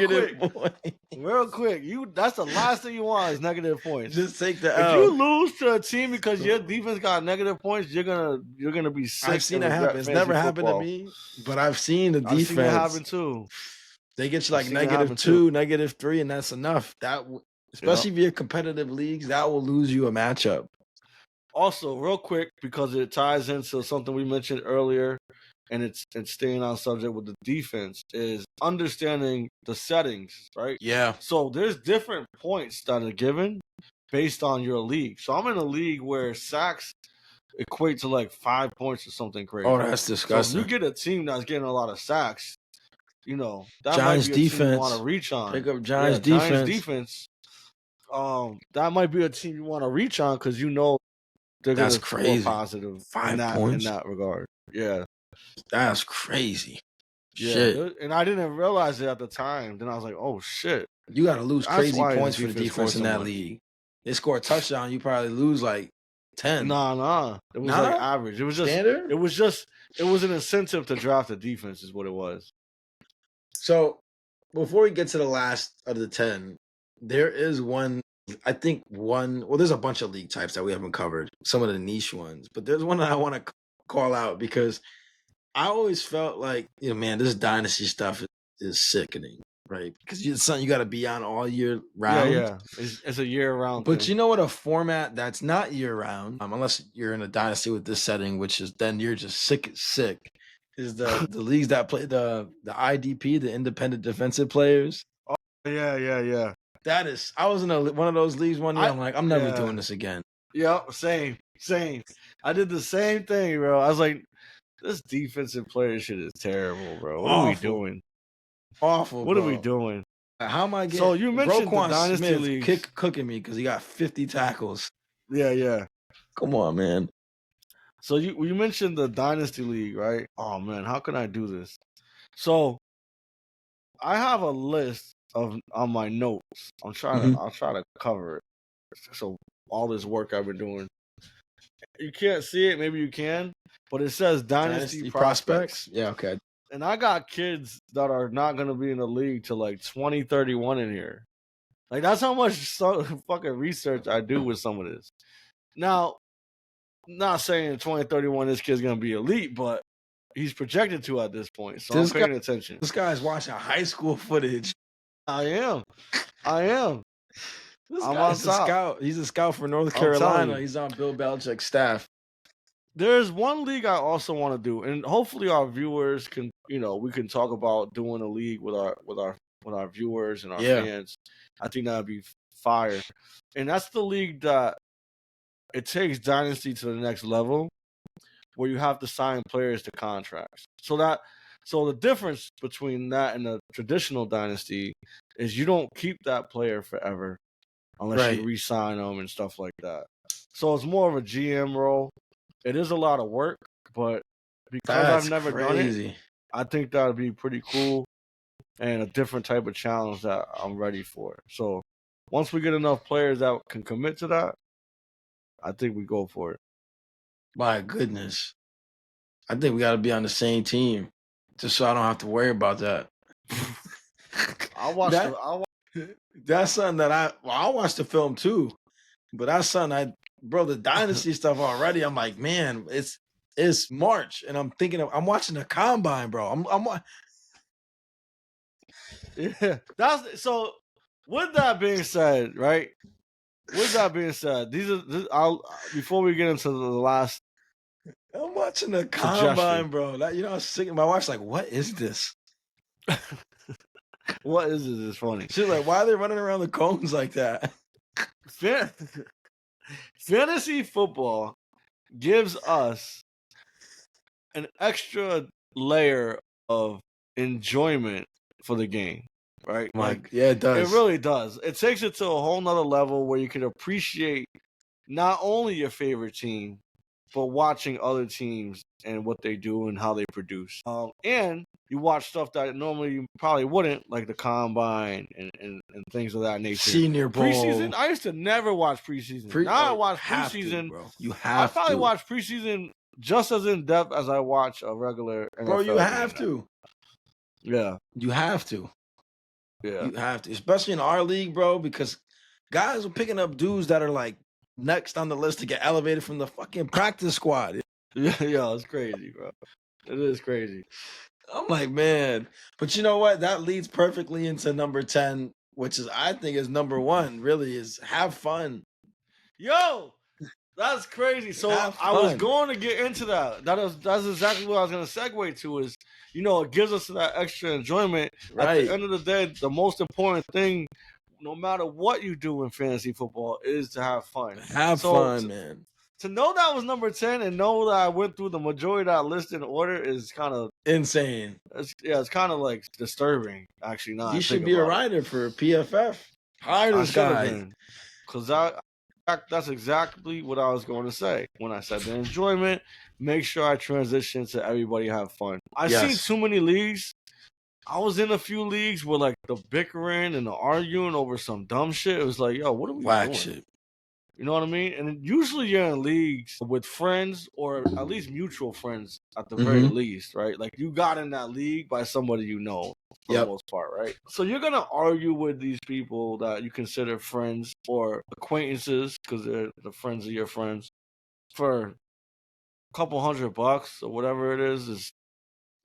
Real quick. That's the last thing you want is negative points. Just take the L. If you lose to a team because your defense got negative points, you're gonna be sick. I've seen it happen. It's never happened to me, but I've seen the defense. I've seen it happen too. They get you like -2, -3, and that's enough. That especially via competitive leagues, that will lose you a matchup. Also, real quick, because it ties into something we mentioned earlier, and it's staying on subject with the defense, is understanding the settings, right? Yeah. So there's different points that are given based on your league. So I'm in a league where sacks equate to like 5 points or something crazy. Oh, that's disgusting. So if you get a team that's getting a lot of sacks, you know, that Giants might be a defense. team you want to reach on. Pick up Giants defense. That might be a team you want to reach on because you know they're going to score positive 5 points in that regard. Yeah. That's crazy. Yeah, shit. And I didn't realize it at the time. Then I was like, oh, shit. You got to lose crazy points for the defense in that league. They score a touchdown, you probably lose like 10. Nah. It was like average. It was just standard? It was an incentive to draft the defense is what it was. So before we get to the last of the 10, there is one, well, there's a bunch of league types that we haven't covered, some of the niche ones, but there's one that I want to call out because I always felt like, man, this dynasty stuff is sickening, right? Because it's something you got to be on all year round. Yeah. It's a year round. But you know what? A format that's not year round, unless you're in a dynasty with this setting, which is then you're just sick, is the leagues that play the IDP, the independent defensive players. Oh, yeah. That is, I was in one of those leagues one year. I'm like, I'm never doing this again. Yeah, same. I did the same thing, bro. I was like, this defensive player shit is terrible, bro. What are we doing? Awful. What are we doing? How am I getting? So you mentioned Quan the dynasty league cooking me because he got 50 tackles. Yeah. Come on, man. So you mentioned the dynasty league, right? Oh man, how can I do this? So I have a list on my notes. I'll try to cover it. So all this work I've been doing. You can't see it, maybe you can, but it says Dynasty Prospects. Yeah, okay. And I got kids that are not going to be in the league till like 2031 in here. Like, that's how much fucking research I do with some of this. Now, not saying in 2031 this kid's going to be elite, but he's projected to at this point, so I'm paying attention. This guy's watching high school footage. I am. This guy's a scout. He's a scout for North Carolina. He's on Bill Belichick's staff. There's one league I also want to do, and hopefully our viewers can, we can talk about doing a league with our viewers and our fans. I think that'd be fire. And that's the league that it takes Dynasty to the next level, where you have to sign players to contracts. So the difference between that and the traditional Dynasty is you don't keep that player forever unless you re-sign them and stuff like that. So it's more of a GM role. It is a lot of work, but because I've never done it, I think that would be pretty cool and a different type of challenge that I'm ready for. So once we get enough players that can commit to that, I think we go for it. My goodness. I think we got to be on the same team just so I don't have to worry about that. That's something that I watched the film too, but that's something the Dynasty stuff already. I'm like, man, it's March, and I'm thinking I'm watching the combine, bro. Yeah. So. With that being said, right? Before we get into the last. I'm watching the combine, bro. I was sick. My wife's like, "What is this? What is this? It's funny." She's like, "Why are they running around the cones like that?" Fantasy football gives us an extra layer of enjoyment for the game. right? Yeah, it does. It really does. It takes it to a whole nother level where you can appreciate not only your favorite team, but watching other teams and what they do and how they produce. And you watch stuff that normally you probably wouldn't, like the combine and things of that nature. Senior Bowl. Preseason, I used to never watch preseason. Now I watch preseason. Bro. You have to. I probably watch preseason just as in depth as I watch a regular NFL Bro, you have to. Yeah. You have to. Yeah. You have to. Especially in our league, bro, because guys are picking up dudes that are like next on the list to get elevated from the fucking practice squad. Yeah, it's crazy, bro. It is crazy. I'm like, man. But you know what? That leads perfectly into number 10, which is, I think, is number 1, really, is have fun. Yo, that's crazy. So I was going to get into that. That's exactly what I was going to segue to is, it gives us that extra enjoyment. Right. At the end of the day, the most important thing, no matter what you do in fantasy football, is to have fun. Have fun, man. To know that was number 10 and know that I went through the majority of that list in order is kind of insane. It's kind of like disturbing, actually. Now you should be a writer for PFF. Hire this guy. Because that's exactly what I was going to say when I said the enjoyment. Make sure I transition to everybody have fun. I've seen too many leagues. I was in a few leagues where like the bickering and the arguing over some dumb shit. It was like, yo, what are we doing? Shit. You know what I mean? And usually you're in leagues with friends or at least mutual friends at the very least, right? Like you got in that league by somebody you know for the most part, right? So you're going to argue with these people that you consider friends or acquaintances because they're the friends of your friends for a couple $100 or whatever it is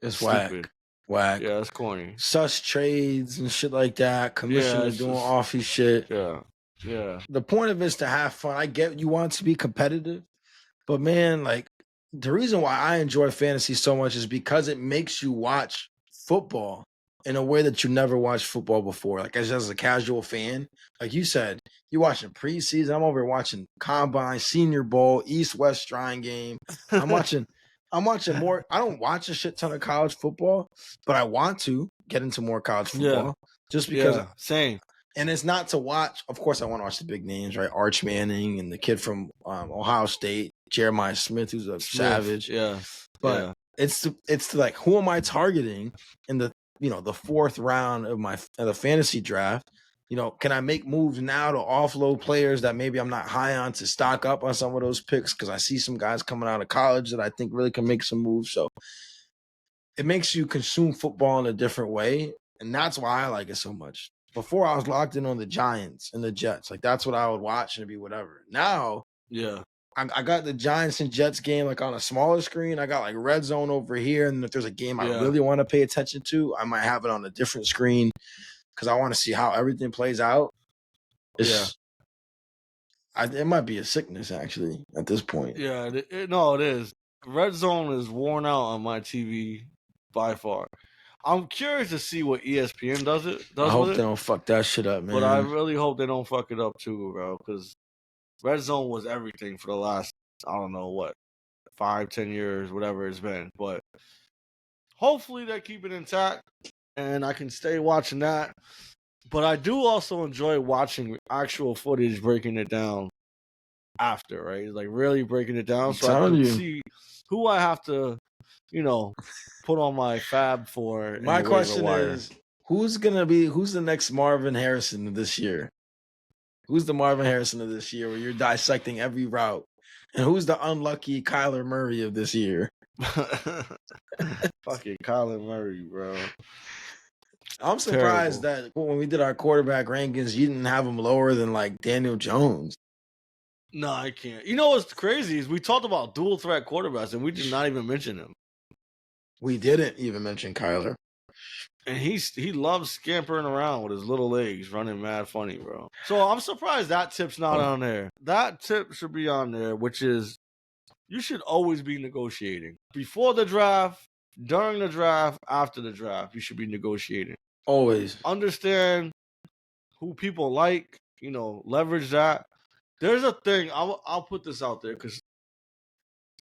it's stupid. Whack. Yeah, it's corny. Sus trades and shit like that. Commissioners doing offy shit. Yeah. Yeah. The point of it is to have fun. I get you want to be competitive, but man, like the reason why I enjoy fantasy so much is because it makes you watch football in a way that you never watched football before. Like as a casual fan, like you said, you're watching preseason. I'm over here watching combine, Senior Bowl, East-West Shrine game. I'm watching more. I don't watch a shit ton of college football, but I want to get into more college football just because. Same. And it's not to watch. Of course, I want to watch the big names, right? Arch Manning and the kid from Ohio State, Jeremiah Smith, who's a savage. Yeah, but it's to like, who am I targeting in the the 4th round of the fantasy draft? Can I make moves now to offload players that maybe I'm not high on to stock up on some of those picks because I see some guys coming out of college that I think really can make some moves. So it makes you consume football in a different way, and that's why I like it so much. Before I was locked in on the Giants and the Jets. Like that's what I would watch and it'd be whatever. Now, I got the Giants and Jets game like on a smaller screen. I got like Red Zone over here. And if there's a game I really want to pay attention to, I might have it on a different screen because I want to see how everything plays out. It might be a sickness actually at this point. Yeah, it is. Red Zone is worn out on my TV by far. I'm curious to see what ESPN does. I hope they don't fuck that shit up, man. But I really hope they don't fuck it up too, bro. Because Red Zone was everything for the last, I don't know what, 5-10 years, whatever it's been. But hopefully they keep it intact, and I can stay watching that. But I do also enjoy watching actual footage, breaking it down after, right? Like really breaking it down, so I can see who I have to, put on my fab for. My question is, who's the next Marvin Harrison of this year? Who's the Marvin Harrison of this year where you're dissecting every route? And who's the unlucky Kyler Murray of this year? Fucking Kyler Murray, bro. I'm surprised that when we did our quarterback rankings, you didn't have him lower than like Daniel Jones. No, I can't. You know what's crazy is we talked about dual threat quarterbacks and we did not even mention him. We didn't even mention Kyler. And he loves scampering around with his little legs, running mad funny, bro. So I'm surprised that tip's not on there. That tip should be on there, which is you should always be negotiating. Before the draft, during the draft, after the draft, you should be negotiating. Always. Understand who people like, leverage that. There's a thing, I'll put this out there because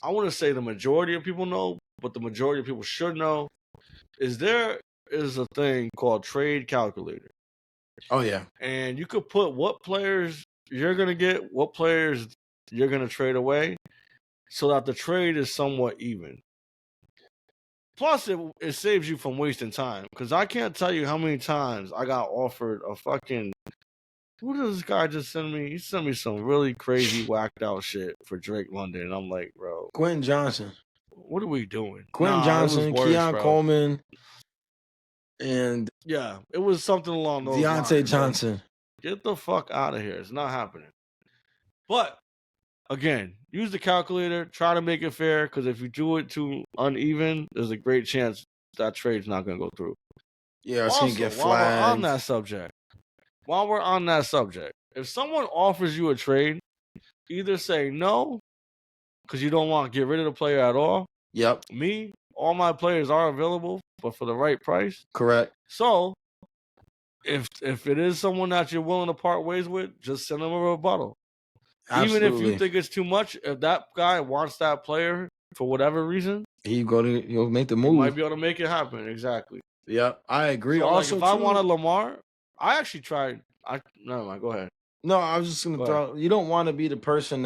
I want to say the majority of people know, but the majority of people should know, is there is a thing called Trade Calculator. Oh, yeah. And you could put what players you're going to get, what players you're going to trade away, so that the trade is somewhat even. Plus, it saves you from wasting time. Because I can't tell you how many times I got offered a fucking... What did this guy just send me? He sent me some really crazy, whacked out shit for Drake London. And I'm like, bro. Quentin Johnson. What are we doing? Quentin Johnson, it was worse, Keon Coleman, and... Yeah, it was something along those lines. Deontay Johnson. Like, get the fuck out of here. It's not happening. But, again, use the calculator. Try to make it fair. Because if you do it too uneven, there's a great chance that trade's not going to go through. Yeah, it's going to get flagged. While we're on that subject, if someone offers you a trade, either say no, because you don't want to get rid of the player at all. Yep. Me, all my players are available, but for the right price. Correct. So, if it is someone that you're willing to part ways with, just send them a rebuttal. Absolutely. Even if you think it's too much, if that guy wants that player for whatever reason, you'll make the move. You might be able to make it happen. Exactly. Yep, I agree. So, also, if I wanted Lamar, I actually tried. Never mind. Go ahead. No, I was just gonna throw. You don't want to be the person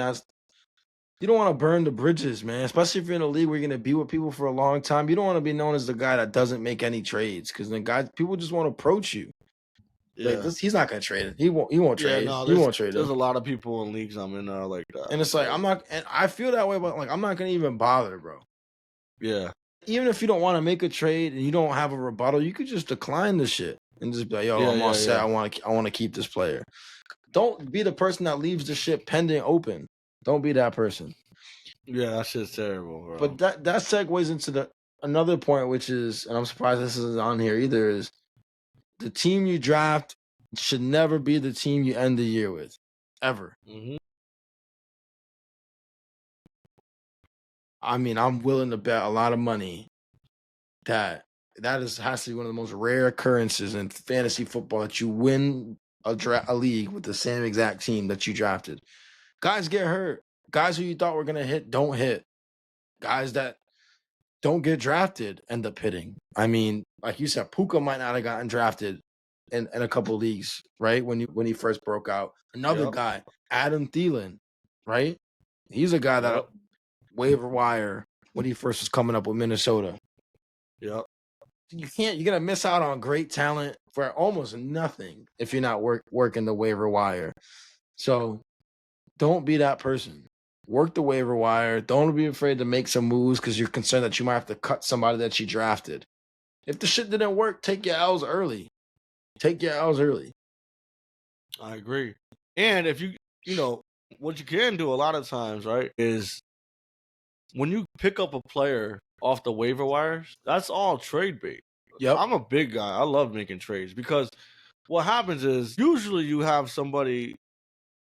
you don't want to burn the bridges, man. Especially if you're in a league where you're gonna be with people for a long time. You don't want to be known as the guy that doesn't make any trades, because people just want to approach you. Yeah, like, he's not gonna trade it. He won't trade. Yeah, no, he won't trade it. There's a lot of people in leagues I'm in like that, and it's like I'm not. And I feel that way, but like I'm not gonna even bother, bro. Yeah. Even if you don't want to make a trade and you don't have a rebuttal, you could just decline the shit and just be like, "Yo, I'm all set. I want to keep this player." Don't be the person that leaves the shit pending open. Don't be that person. Yeah, that shit's terrible, bro. But that segues into another point, which is, and I'm surprised this isn't on here either, is the team you draft should never be the team you end the year with, ever. Mm-hmm. I mean, I'm willing to bet a lot of money that has to be one of the most rare occurrences in fantasy football, that you win a league with the same exact team that you drafted. Guys get hurt. Guys who you thought were going to hit don't hit. Guys that don't get drafted end up hitting. I mean, like you said, Puka might not have gotten drafted in a couple leagues, right? When he first broke out. Another guy, Adam Thielen, right? He's a guy that waiver wire when he first was coming up with Minnesota. Yep. You're gonna miss out on great talent for almost nothing if you're not working the waiver wire. So don't be that person. Work the waiver wire. Don't be afraid to make some moves because you're concerned that you might have to cut somebody that you drafted. If the shit didn't work, take your L's early. I agree. And if you what you can do a lot of times, right, is when you pick up a player off the waiver wires, that's all trade bait. Yep. I'm a big guy. I love making trades because what happens is usually you have somebody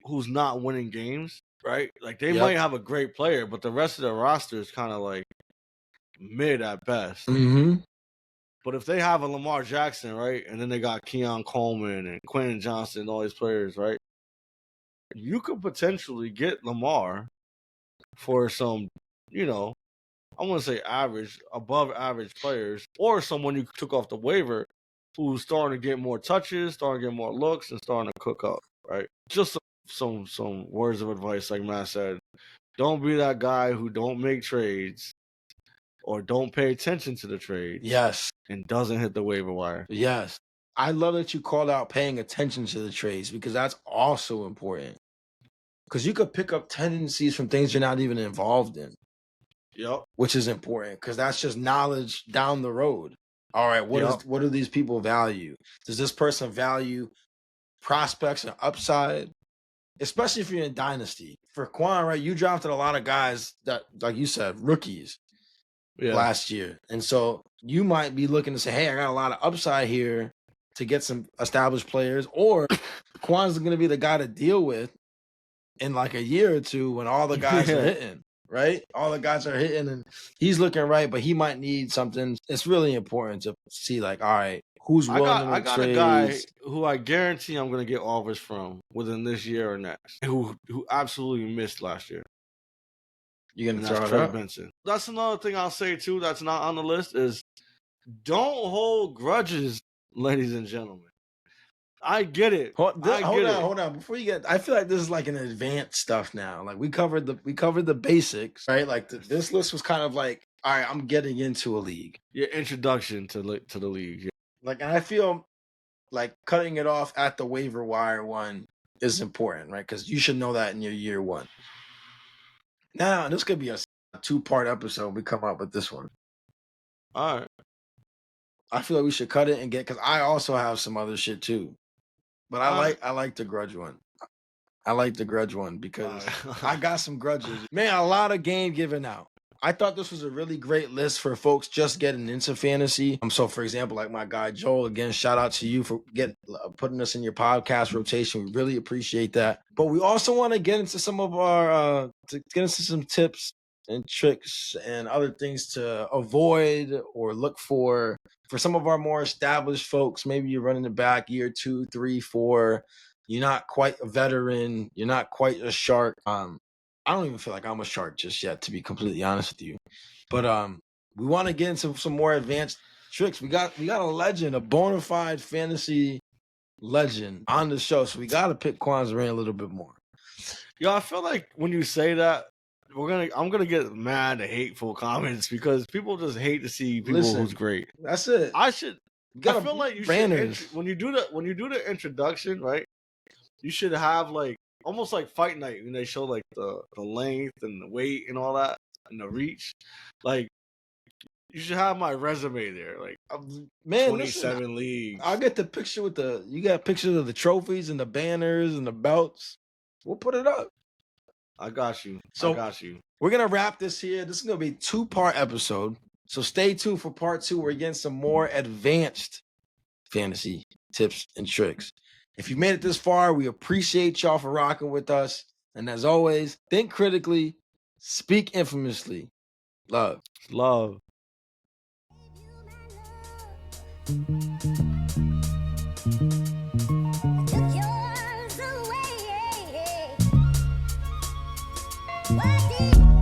who's not winning games, right? Like they might have a great player, but the rest of the roster is kind of like mid at best. Mm-hmm. But if they have a Lamar Jackson, right, and then they got Keon Coleman and Quentin Johnson and all these players, right, you could potentially get Lamar for some, I want to say average, above average players, or someone you took off the waiver who's starting to get more touches, starting to get more looks, and starting to cook up, right? Just some words of advice, like Matt said. Don't be that guy who don't make trades or don't pay attention to the trades. Yes. And doesn't hit the waiver wire. Yes. I love that you called out paying attention to the trades, because that's also important. Because you could pick up tendencies from things you're not even involved in. Yep. Which is important, because that's just knowledge down the road. All right, what do these people value? Does this person value prospects and upside? Especially if you're in Dynasty. For Quan, right, you drafted a lot of guys that, like you said, rookies last year. And so you might be looking to say, hey, I got a lot of upside here to get some established players. Or Quan's going to be the guy to deal with in like a year or two when all the guys are hitting, right? All the guys are hitting and he's looking right, but he might need something. It's really important to see, like, all right, who's willing to make trades. I got a guy who I guarantee I'm going to get offers from within this year or next, who absolutely missed last year. You're going to throw it Trey up? Benson. That's another thing I'll say, too, that's not on the list, is don't hold grudges, ladies and gentlemen. I get it. Hold on. Before you get, I feel like this is like an advanced stuff now. Like we covered the basics, right? Like this list was kind of like, all right, I'm getting into a league. Your introduction to the league. Yeah. Like, and I feel like cutting it off at the waiver wire one is important, right? Because you should know that in your year one. Now, this could be a 2-part episode. We come up with this one. All right. I feel like we should cut it and get, because I also have some other shit too. But I like the grudge one. I like the grudge one because I got some grudges. Man, a lot of game given out. I thought this was a really great list for folks just getting into fantasy. So, for example, like my guy Joel, again, shout out to you for putting us in your podcast rotation. We really appreciate that. But we also want to get into some of our some tips and tricks and other things to avoid or look for some of our more established folks. Maybe you're running it back year 2, 3, 4. You're not quite a veteran. You're not quite a shark. I don't even feel like I'm a shark just yet, to be completely honest with you. But we want to get into some more advanced tricks. We got a legend, a bona fide fantasy legend on the show, so we got to pick Quan's brain a little bit more. Yo, I feel like when you say that, I'm gonna get mad and hateful comments because people just hate to see people who's great. That's it. I feel like you should when you do the introduction, right? You should have like almost like Fight Night when they show like the length and the weight and all that and the reach. Like you should have my resume there. Like I'm 27 leagues. I'll get the picture with you got pictures of the trophies and the banners and the belts. We'll put it up. I got you. We're going to wrap this here. This is going to be a 2-part episode. So stay tuned for part 2. We're getting some more advanced fantasy tips and tricks. If you made it this far, we appreciate y'all for rocking with us. And as always, think critically, speak infamously. Love. Love. What